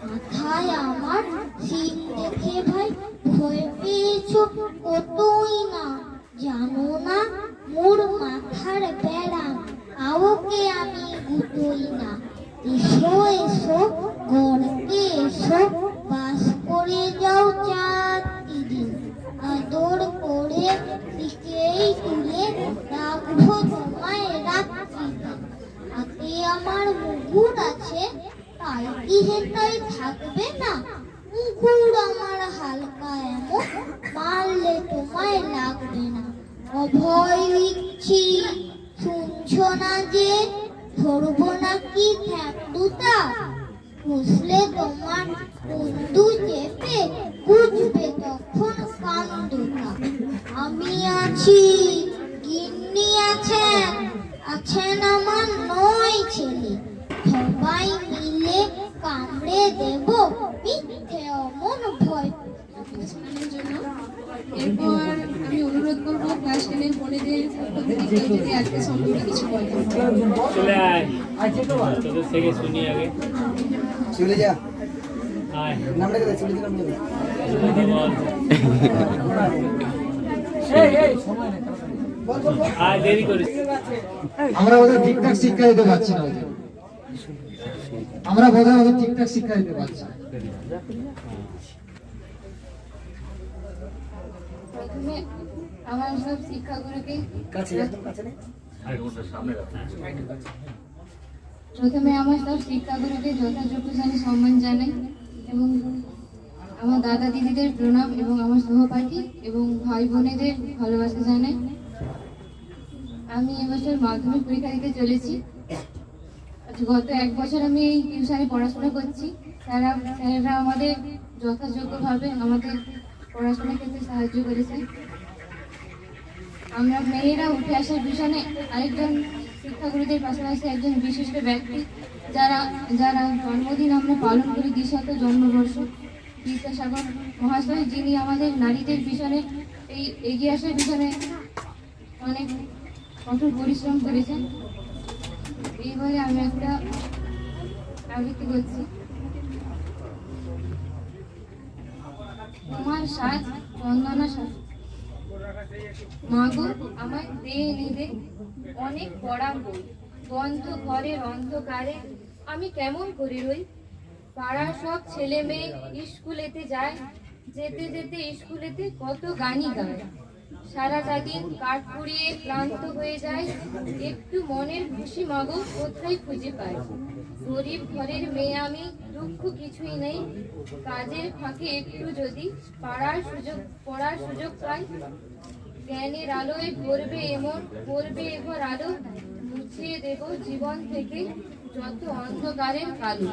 মাথায় আমার সিং দেখে ভাই ভয় পেয়েছো কতই না, জানো না মোর মাথার বেড়া, কাউকে আমি গুটোই না। এসো এসো গড়তে এসো, বাস করে যাও 4 দিন, আদর করে দিকেই তুলে রাখবো তোমায় রাত্রি দিন। হাতে আমার মুগুর আছে, তাই কি হেতাই থাকবে না? মুগুর আমার হালকা এমন, মারলে তোমায় লাগবে না। অভয় দিচ্ছি শুনছো না যে, ধরবো নাকি ঠ্যাংদুটা? বুঝলে তোমার বন্ধু চেপে বুঝবে তখন কান্দুটা। আমি আছি, গিন্নি আছেন, আছেন আমার 9 ছেলে, সবাই মিলে কামড়ে দেব মিথ্যে অমন ভয় শোনানোর জন্য। এরপর আমি অনুরোধ করবো ক্লাস 10-এর বোনেদের পক্ষ থেকে কেউ যদি আজকে সম্পর্কে কিছু বলে। চলে আয়, তোদের থেকে শুনি আগে। চলে যা আয়, নামটা কে চলে দিলাম বল। আয়, দেরি করিস। আমরা ওদের ঠিকঠাক শিক্ষা দিতে পারছি না, আমরা বোধহয় ওদের ঠিকঠাক শিক্ষা দিতে পারছি না। প্রথমে আমার সব শিক্ষাগুরুকে যথাযোগ্য সম্মান জানাই এবং আমার দাদা দিদিদের প্রণাম এবং আমার সহপাঠী এবং ভাই বোনেদের ভালোবাসা জানাই। আমি এবছর মাধ্যমিক পরীক্ষা দিতে চলেছি। গত 1 বছর আমি এই টিউশনে পড়াশোনা করছি। স্যাররা আমাদের যথাযোগ্যভাবে আমাদের পড়াশোনার ক্ষেত্রে সাহায্য করেছে। আমরা মেয়েরা উঠে আসার পিছনে আরেকজন শিক্ষাগুরুদের পাশাপাশি একজন বিশিষ্ট ব্যক্তি, যারা জন্মদিন আমরা পালন করি, 200 জন্মবর্ষ, বিদ্যাসাগর মহাশয়, যিনি আমাদের নারীদের পিছনে এই এগিয়ে আসার পিছনে অনেক কঠোর পরিশ্রম করেছেন। এইভাবে আমি একটা আবৃত্তি করছি। তোমার সাজ চন্দনা সাজ, মাগো আমায় দে এনে দে অনেক পড়া বই, বন্ধ ঘরের অন্ধকারে আমি কেমন করে রই। পাড়ার সব ছেলে মেয়ে স্কুলেতে যায়, যেতে যেতে স্কুলেতে কত গানই গায়। সারাটা দিন কাঠ পুড়িয়ে ক্লান্ত হয়ে যায়, একটু মনের খুশি মাগো কোথায় খুঁজে পাই। গরিব ঘরের মেয়ে আমি, দুঃখ কিছুই নেই, কাজের ফাঁকে একটু যদি পড়ার সুযোগ পাই। জ্ঞানের আলোয় ভরবে এঘর আলো, মুছিয়ে দেব জীবন থেকে যত অন্ধকারের কালো।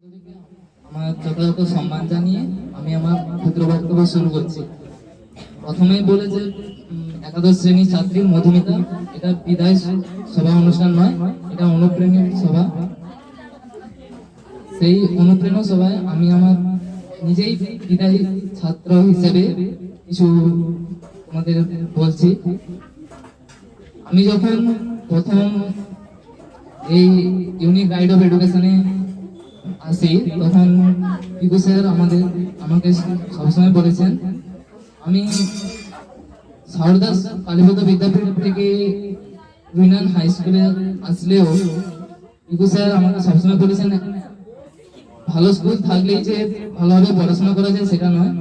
আমার যথাযথ সম্মান জানিয়ে আমি আমার ক্ষুদ্র বক্তব্য শুরু করছি। প্রথমেই বলে যে একাদশ শ্রেণীর ছাত্রী মধুমিতা, এটা বিদায় সভা অনুষ্ঠান নয়, এটা অনুপ্রেরণা সভা। সেই অনুপ্রেরণা সভায় আমি আমার নিজেই বিদায়ী ছাত্র হিসেবে কিছু তোমাদের বলছি। আমি যখন প্রথম এই ইউনিক গাইড অফ এডুকেশনে আসি, তখন পিকু স্যার আমাকে সবসময় বলেছেন, আমি সারদাস কালীপদ বিদ্যাপীঠ থেকে রুইনান হাই স্কুলে আসলেও পিকু স্যার আমাকে সবসময় বলেছেন, ভালো স্কুল থাকলেই যে ভালোভাবে পড়াশোনা করা যায় সেটা নয়,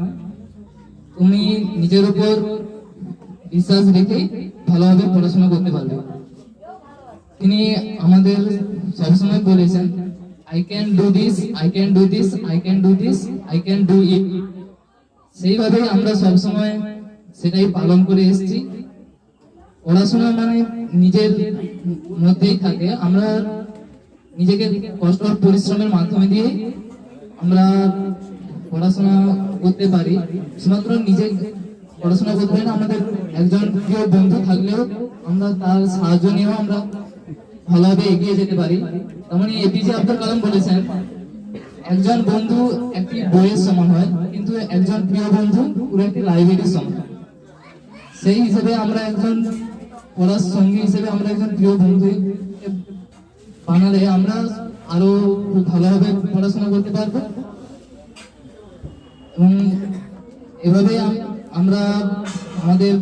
তুমি নিজের উপর বিশ্বাস রেখে ভালোভাবে পড়াশোনা করতে পারবে। তিনি আমাদের সবসময় বলেছেন, I can do this, I can do this, I can do this, I can do it. সেইভাবে আমরা সবসময় সেটাই পালন করে এসেছি। পড়াশোনা মানে নিজের মধ্যেই থাকে, আমরা নিজেকে কষ্ট আর পরিশ্রমের মাধ্যমে দিয়ে আমরা পড়াশোনা করতে পারি। শুধুমাত্র নিজে পড়াশোনা করতে পারি না, আমাদের একজন প্রিয় বন্ধু থাকলেও আমরা তার সাহায্য নিয়েও আমরা ভালোভাবে এগিয়ে যেতে পারি। তেমনি এপিজে আব্দুল কালাম বলেছেন, একজন বন্ধু একটি বইয়ের সমান হয়, কিন্তু একজন প্রিয় বন্ধু পুরো একটি লাইব্রেরির সমান। সেই হিসেবে আমরা একজন পড়ার সঙ্গী হিসেবে আমরা একজন প্রিয় বন্ধু বানালে আমরা আরো খুব ভালোভাবে পড়াশোনা করতে পারবো। এবং এভাবে আমরা আমাদের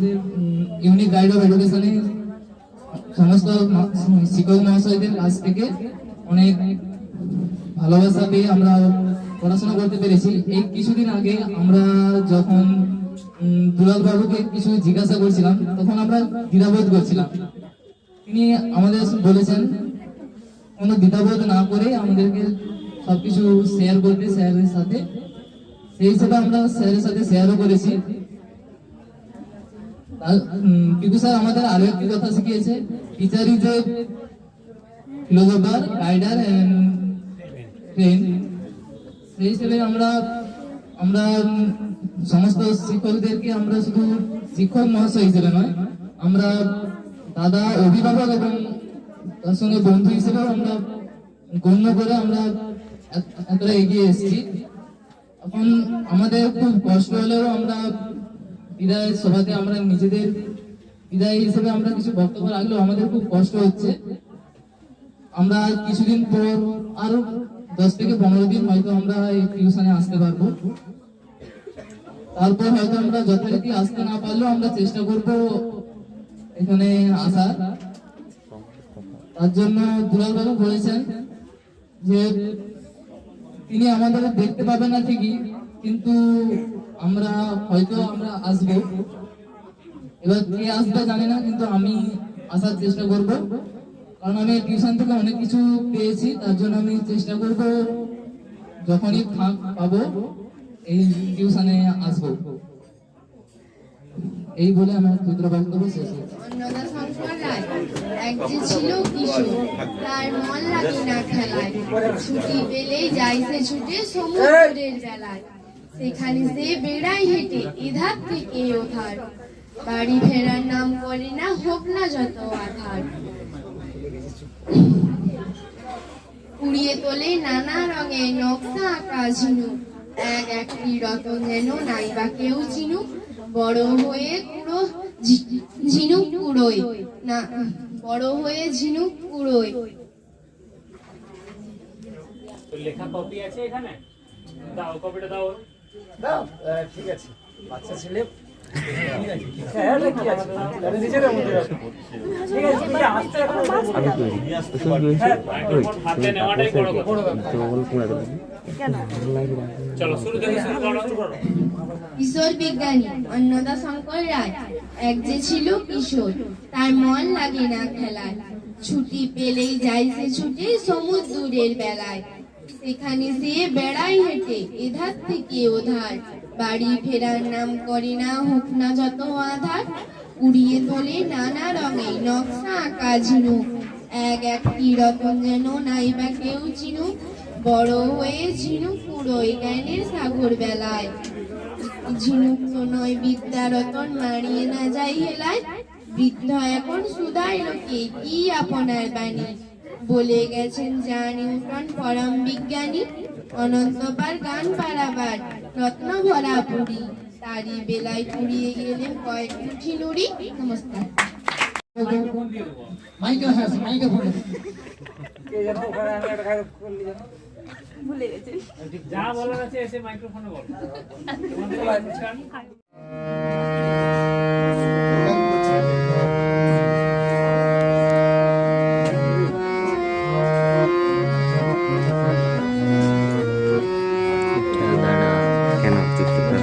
ইউনিক গাইড অফ এডুকেশনে সমস্ত শিক্ষক মহাশয়দের কাছ থেকে অনেক ভালোবাসা পেয়ে আমরা পড়াশোনা করতে পেরেছি। এই কিছুদিন আগে আমরা যখন দুলাল বাবুকে কিছু জিজ্ঞাসা করছিলাম, তখন আমরা দ্বিধাবোধ করছিলাম। তিনি আমাদের বলেছেন কোনো দ্বিধাবোধ না করে আমাদেরকে সবকিছু শেয়ার করতে স্যারের সাথে। সেই হিসেবে আমরা স্যারের সাথে শেয়ারও করেছি। পিকু স্যার আমাদের আরো একটি কথা শিখিয়েছে, teacher is a philosopher, guider and friend. সেই হিসেবে আমরা সমস্ত শিক্ষকদেরকে আমরা শুধু শিক্ষক মহাশয় হিসেবে নয়, আমরা দাদা, অভিভাবক এবং তার সঙ্গে বন্ধু হিসেবেও আমরা গণ্য করে আমরা এতটা এগিয়ে এসেছি। এখন আমাদের খুব কষ্ট হলেও আমরা বিদায় সভাতে আমরা নিজেদের বিদায় হিসেবে আমরা কিছু বক্তব্য রাখলেও আমাদের খুব কষ্ট হচ্ছে। আমরা কিছুদিন পর আরো 10 থেকে 15 দিন হয়তো আমরা এই টিউশনে আসতে পারবো। তারপর হয়তো আমরা যথারীতি আসতে না পারলেও আমরা চেষ্টা করব এখানে আসার। তার জন্য দুলাল বাবু বলেছেন যে তিনি আমাদের দেখতে পাবেন না ঠিকই, কিন্তু আমরা আসবো। এবার কে আসবে জানি না, কিন্তু আমি আসার চেষ্টা করব, কারণ আমি টিউশন থেকে অনেক কিছু পেয়েছি। তার জন্য আমি চেষ্টা করব যখনই ফাঁক পাবো এই টিউশনে আসবো। এই বলে আমার ক্ষুদ্র বক্তব্য শেষ হয়েছে। অন্নদা শঙ্কর রায়, এক যে ছিল কিশোর, তার মন লাগে না খেলায়, ছুটি পেলেই যায় সে ছুটে সমুদ্রের বেলায়, সেখানে সে বেড়াই হেঁটে এধার থেকে ওধার, বাড়ি ফেরার নাম করে না, হোক না যত আধার। উড়িয়ে তোলে নানা রঙে নকশা আঁকা ঝিনুক, এক একটি রতন যেন নাই বা কেউ চিনুক, বড় হয়ে ঝিনুক কুড়োয় না, বড় হয়ে ঝিনুক কুড়োয়। লেখা কপি আছে এখানে, দাও কপিটা দাও। দাও, ঠিক আছে। বাচ্চা ছেলে হ্যাঁ কি আছে, তাহলে নিজেরা মধ্যে রাখো। ঠিক আছে, তুমি আসতে এখন আমি কি হাতে নেওয়াটাই বড় কথা। চলো শুরু করো। কিশোর বিজ্ঞানী অন্নদা শঙ্কর রায়, এক যে ছিল কিশোর, তার মন লাগে না খেলায়, ছুটি পেলেই যায় সে ছুটে সমুদ্রের বেলায়, সেখানে সে বেড়াই হেঁটে এধার থেকে ওধার, বাড়ি ফেরার নাম করে না, হোক না যত আধার। উড়িয়ে তোলে নানা রঙে নকশা আঁকা ঝিনুক, এক একটি রতন যেন নাই বা কেউ চিনুক, বড় হয়ে ঝিনুক পুরোই গাইনের সাগর বেলায়। ঝিনুক তো নয় বিদ্যা রতন, মারিয়ে না যাই হেলায়। বৃদ্ধ এখন সুদায় লোকে কি আপনার বাণী, বলে গেছেন যা নিউটন পরম বিজ্ঞানী। অনন্তবার গান পারাবার রত্ন ভরা পুরী, তারই বেলায় পুড়িয়ে গেলেন কয়েক মুঠি নুড়ি। নমস্কার। যা বলার আছে এসে মাইক্রোফোনে বলো। কেন কিচ্ছু না।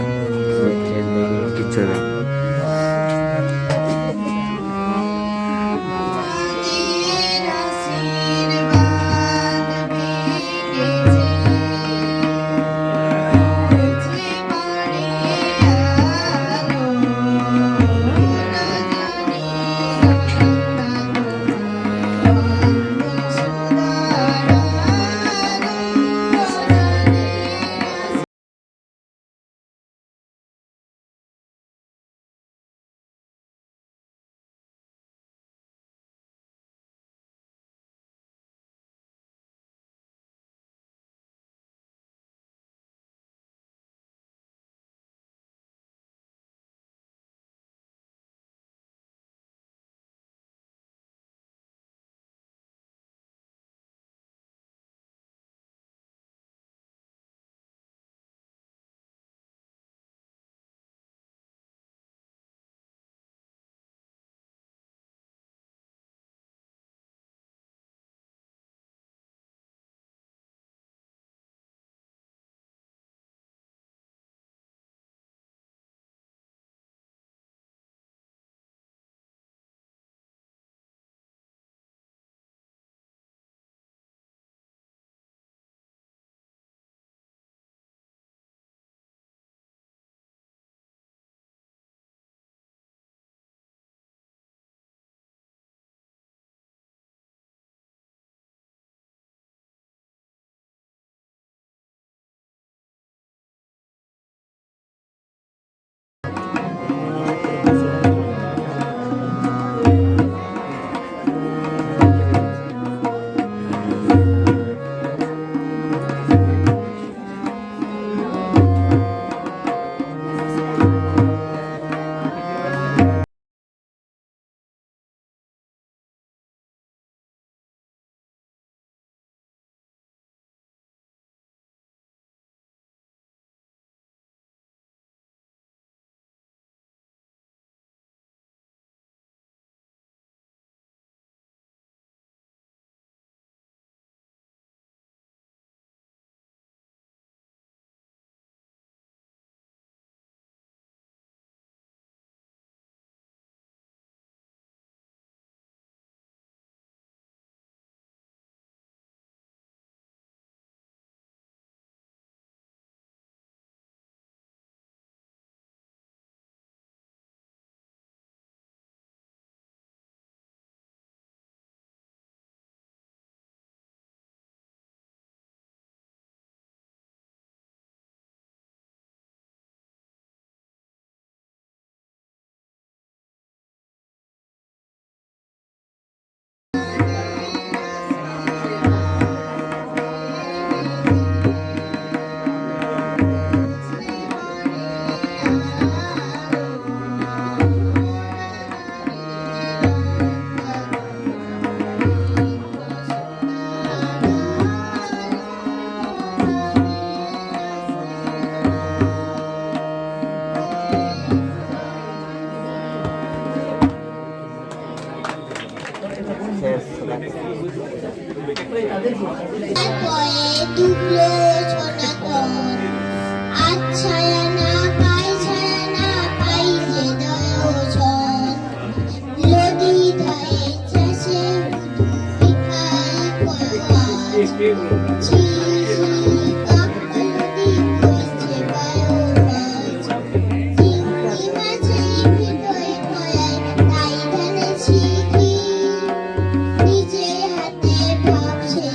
নিজে হাতে ভাবছে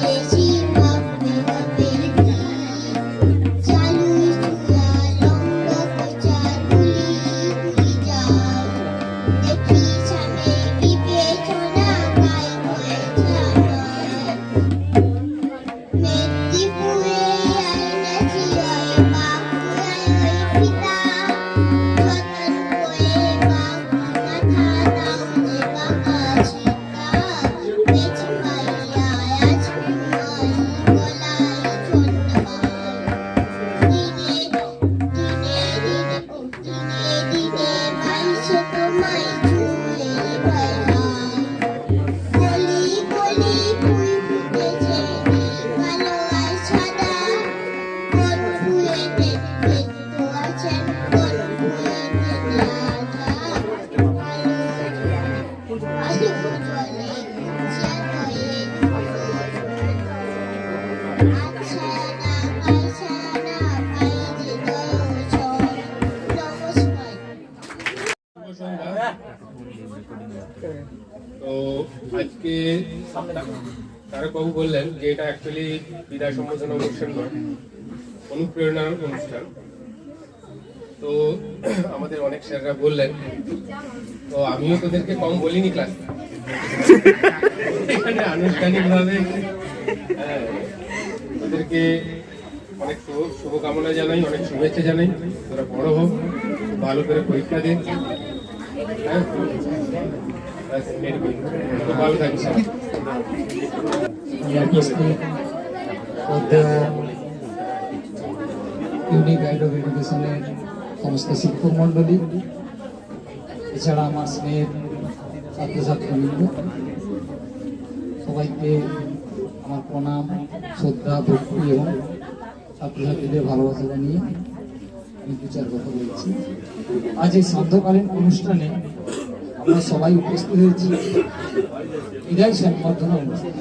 ভাববে আজকে তারকবাবু বললেন যে এটা অ্যাকচুয়ালি বিদায় সম্বোধনা অনুষ্ঠান নয়, অনুপ্রেরণার অনুষ্ঠান। তো আমাদের অনেক স্যাররা বললেন, তো আমিও তোদেরকে কম বলিনি ক্লাস, এখানে আনুষ্ঠানিকভাবে তোদেরকে অনেক শুভকামনা জানাই, অনেক শুভেচ্ছা জানাই। তোরা বড় হোক, ভালো করে পরীক্ষা দে, হ্যাঁ, ভালো থাকিস। ইউনিক গাইড অফ এডুকেশনের সমস্ত শিক্ষক মণ্ডলী, এছাড়া আমার স্নেহের ছাত্রছাত্রীবৃন্দ, সবাইকে আমার প্রণাম, শ্রদ্ধা, ভক্তি এবং ছাত্রছাত্রীদের ভালোবাসা জানিয়ে আমি দু চার কথা বলছি। আজ এই সান্ধ্যকালীন অনুষ্ঠানে আমরা সবাই উপস্থিত হয়েছি বিদায় সম্বর্ধনা অনুষ্ঠান।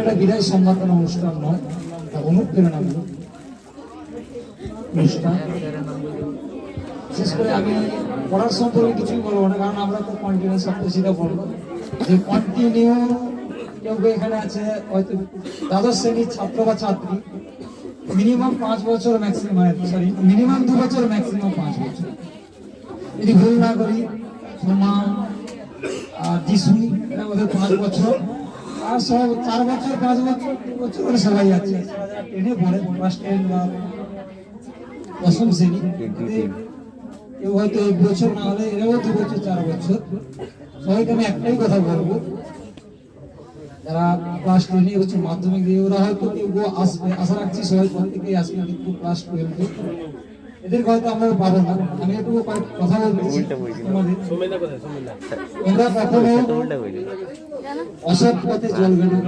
এটা বিদায় সম্বর্ধনা অনুষ্ঠান নয়, এটা অনুপ্রেরণামূলক অনুষ্ঠান। বিশেষ করে আমি পড়ার সম্পর্কে কিছুই বলবো না, কারণ আমরা তো কন্টিনিউ সপ্তশীটা বলবো যে কন্টিনিউ কেউ এখানে আছে হয়তো দ্বাদশ শ্রেণীর ছাত্র বা ছাত্রী, মিনিমাম 5 বছর, মিনিমাম 2 বছর, ম্যাক্সিমাম 5 বছর। যদি ভুল না করি, সোমা আর যিশু এরা ওদের 5 বছর, আর সব 4 বছর, 5 বছর, 2 বছর করে সবাই আছে। টেনে পড়ে, ক্লাস 10 বা 10ম শ্রেণী, কেউ হয়তো 1 বছর না হলে এরাও 2 বছর, 4 বছর। সবাইকে আমি একটাই কথা বলবো, যারা ক্লাস 10 হচ্ছে মাধ্যমিক দিয়ে, ওরা হয়তো কেউ আসবে, আশা রাখছি সবাই প্রত্যেকেই আসবে, কিন্তু ক্লাস 12 এদেরকে হয়তো আমরা পাবো না। আমি একটু কথা বলছি, তোমরা কখনো অসৎ পথে চলবে না,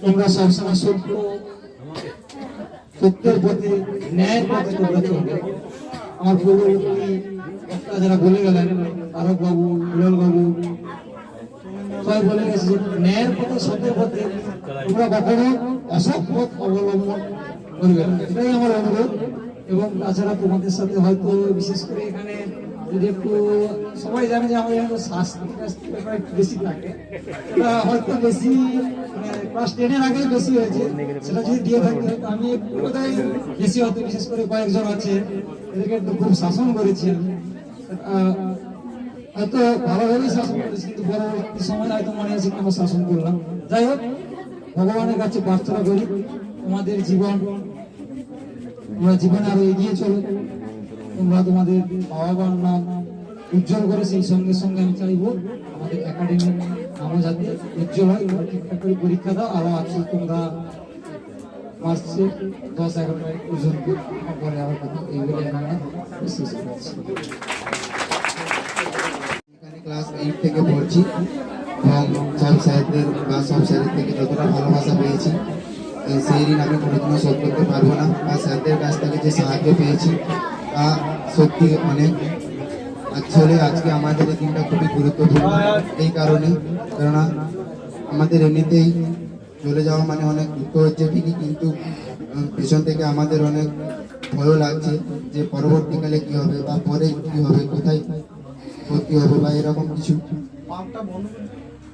তোমরা সবসময় সত্যের পথে, ন্যায়ের পথে তোমরা চলবে। আমার পূর্ববর্তী বক্তা যারা বলে গেলেন, তারক বাবু, দুলাল বাবু, সবাই বলে গেছে যে ন্যায়ের পথে, সত্যের পথে তোমরা কখনো অসৎ পথ অবলম্বন করবে না, এটাই আমার অনুরোধ। এবং তাছাড়া তোমাদের সাথে হয়তো বিশেষ করে এখানে যদি একটু সবাই জানে যে আমাদের এখানে শাস্তি ব্যাপার একটু বেশি থাকে, সেটা হয়তো বেশি মানে ক্লাস 10-এর আগে বেশি হয়েছে, সেটা যদি দিয়ে থাকতে হয়তো আমি একটু কোথায় বেশি হয়তো, বিশেষ করে কয়েকজন আছে এদেরকে একটু খুব শাসন করেছি আমি, হয়তো ভালোভাবেই শাসন করেছি, কিন্তু পরবর্তী সময় হয়তো মনে হয়েছে কি আমরা শাসন করলাম। যাই হোক, ভগবানের কাছে প্রার্থনা করি তোমাদের তোমরা জীবনে আরো এগিয়ে চলো, তোমরা তোমাদের বাবার নাম উজ্জ্বল করে, সেই সঙ্গে সঙ্গে আমি চাইবো আমাদের একাডেমির নামও যাতে উজ্জ্বল হয়, তোমরা ঠিকঠাক করে পরীক্ষা দাও। আরো আছে তোমরা মার্চে 10-11 পর্যন্ত, পরে আবার কথা এইগুলো আমরা শেষ করছি। ক্লাস 8 থেকে পড়ছি এবং সব স্যারদের বা সব স্যারের থেকে যতটা ভালোবাসা পেয়েছি সেই ঋণ আমি কোনোদিনও শোধ করতে পারবো না। আর স্যারদের কাছ থেকে যে সাহায্য পেয়েছি তা সত্যি অনেক। আসলে আজকে আমাদের এই দিনটা খুবই গুরুত্বপূর্ণ এই কারণে, কেননা আমাদের এমনিতেই চলে যাওয়া মানে অনেক দুঃখ হচ্ছে ঠিকই, কিন্তু পেছন থেকে আমাদের অনেক ভালো লাগছে যে পরবর্তীকালে কি হবে বা পরে কি হবে, কোথায় ভর্তি হবে বা এরকম কিছু।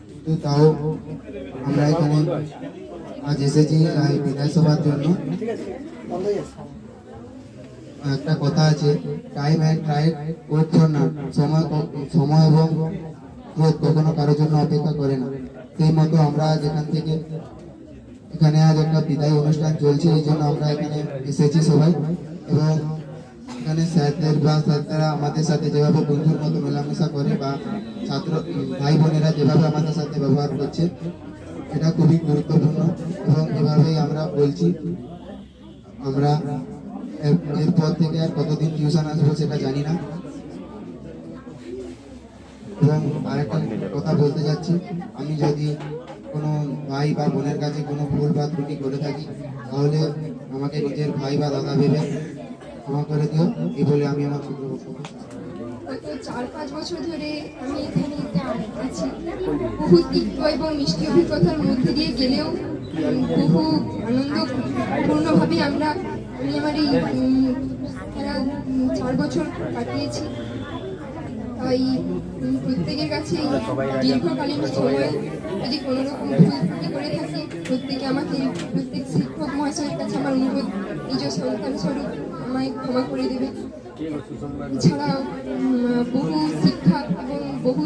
কিন্তু তাও আমরা এখানে আজ এসেছি বিধায় সভার জন্য। একটা কথা আছে, টাইম অ্যান্ড ট্রাইড ওয়েট ফর নান, সময় এবং ক্রোধ কখনো কারোর জন্য অপেক্ষা করে না। সেই মতো আমরা যেখান থেকে এখানে আজ একটা বিদায় অনুষ্ঠান চলছে, এই জন্য আমরা এখানে এসেছি সবাই। এবং এখানে স্যারদের বা স্যাররা আমাদের সাথে যেভাবে বন্ধুর মতো মেলামেশা করে বা ছাত্র ভাই বোনেরা যেভাবে আমাদের সাথে ব্যবহার করছে, এটা খুবই গুরুত্বপূর্ণ। এবং এভাবেই আমরা বলছি, আমরা এরপর থেকে আর কতদিন টিউশন আসবো সেটা জানি না। এবং আরেকটা কথা বলতে যাচ্ছি, আমি যদি কোনো ভাই বা বোনের কাছে কোনো ভুল বা ত্রুটি করে থাকি, তাহলে আমাকে নিজের ভাই বা দাদা ভেবে ক্ষমা করে দিও, এই বলে আমি আমার ছোট বক্তব্য। গত 4-5 বছর ধরে আমি এখানে আছি। বহু তিক্ত এবং মিষ্টি অভিজ্ঞতার মধ্যে দিয়ে গেলেও বহু আনন্দপূর্ণভাবে আমি আমার এই 4 বছর কাটিয়েছি। তাই প্রত্যেকের কাছে দীর্ঘকালীন সময়ে যদি কোনো রকম ভুল ত্রুটি করে থাকি, প্রত্যেকে আমাকে, প্রত্যেক শিক্ষক মহাশয়ের কাছে আমার অনুরোধ, নিজ সন্তান স্বরূপ আমায় ক্ষমা করে দেবে। এছাড়া বহু শিক্ষা এবং বহু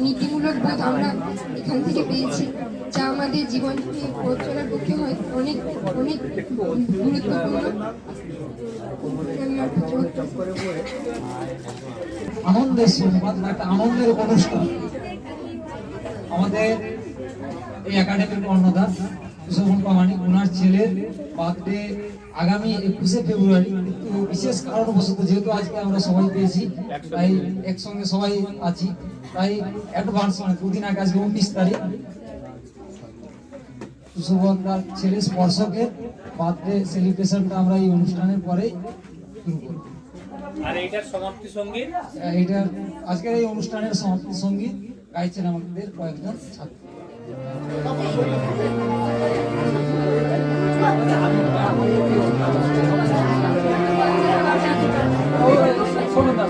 নীতিমূলক বোধ আমরা এখান থেকে পেয়েছি, যা আমাদের জীবনকে পথ চলার পক্ষে হয় অনেক অনেক গুরুত্বপূর্ণ। আমি আর কিছু বলতে চাই না। আনন্দের সংবাদ বা একটা আনন্দের অনুষ্ঠান। আমাদের এই একাডেমির কর্ণধার সুশোভন প্রামাণিক, ওনার ছেলের বার্থডে আগামী 21শে ফেব্রুয়ারি। কিন্তু বিশেষ কারণবশত যেহেতু আজকে আমরা সবাই পেয়েছি, তাই একসঙ্গে সবাই আছি, তাই অ্যাডভান্স মানে দুদিন আগে আজকে 19 তারিখ সুশোভন তার ছেলে স্পর্শকের বার্থডে সেলিব্রেশনটা আমরা এই অনুষ্ঠানের পরেই শুরু করব। আর এইটার সমাপ্তি সঙ্গীত, এইটার আজকের এই অনুষ্ঠানের সমাপ্তি সঙ্গীত গাইছেন আমাদের কয়েকজন ছাত্র। শোনো না।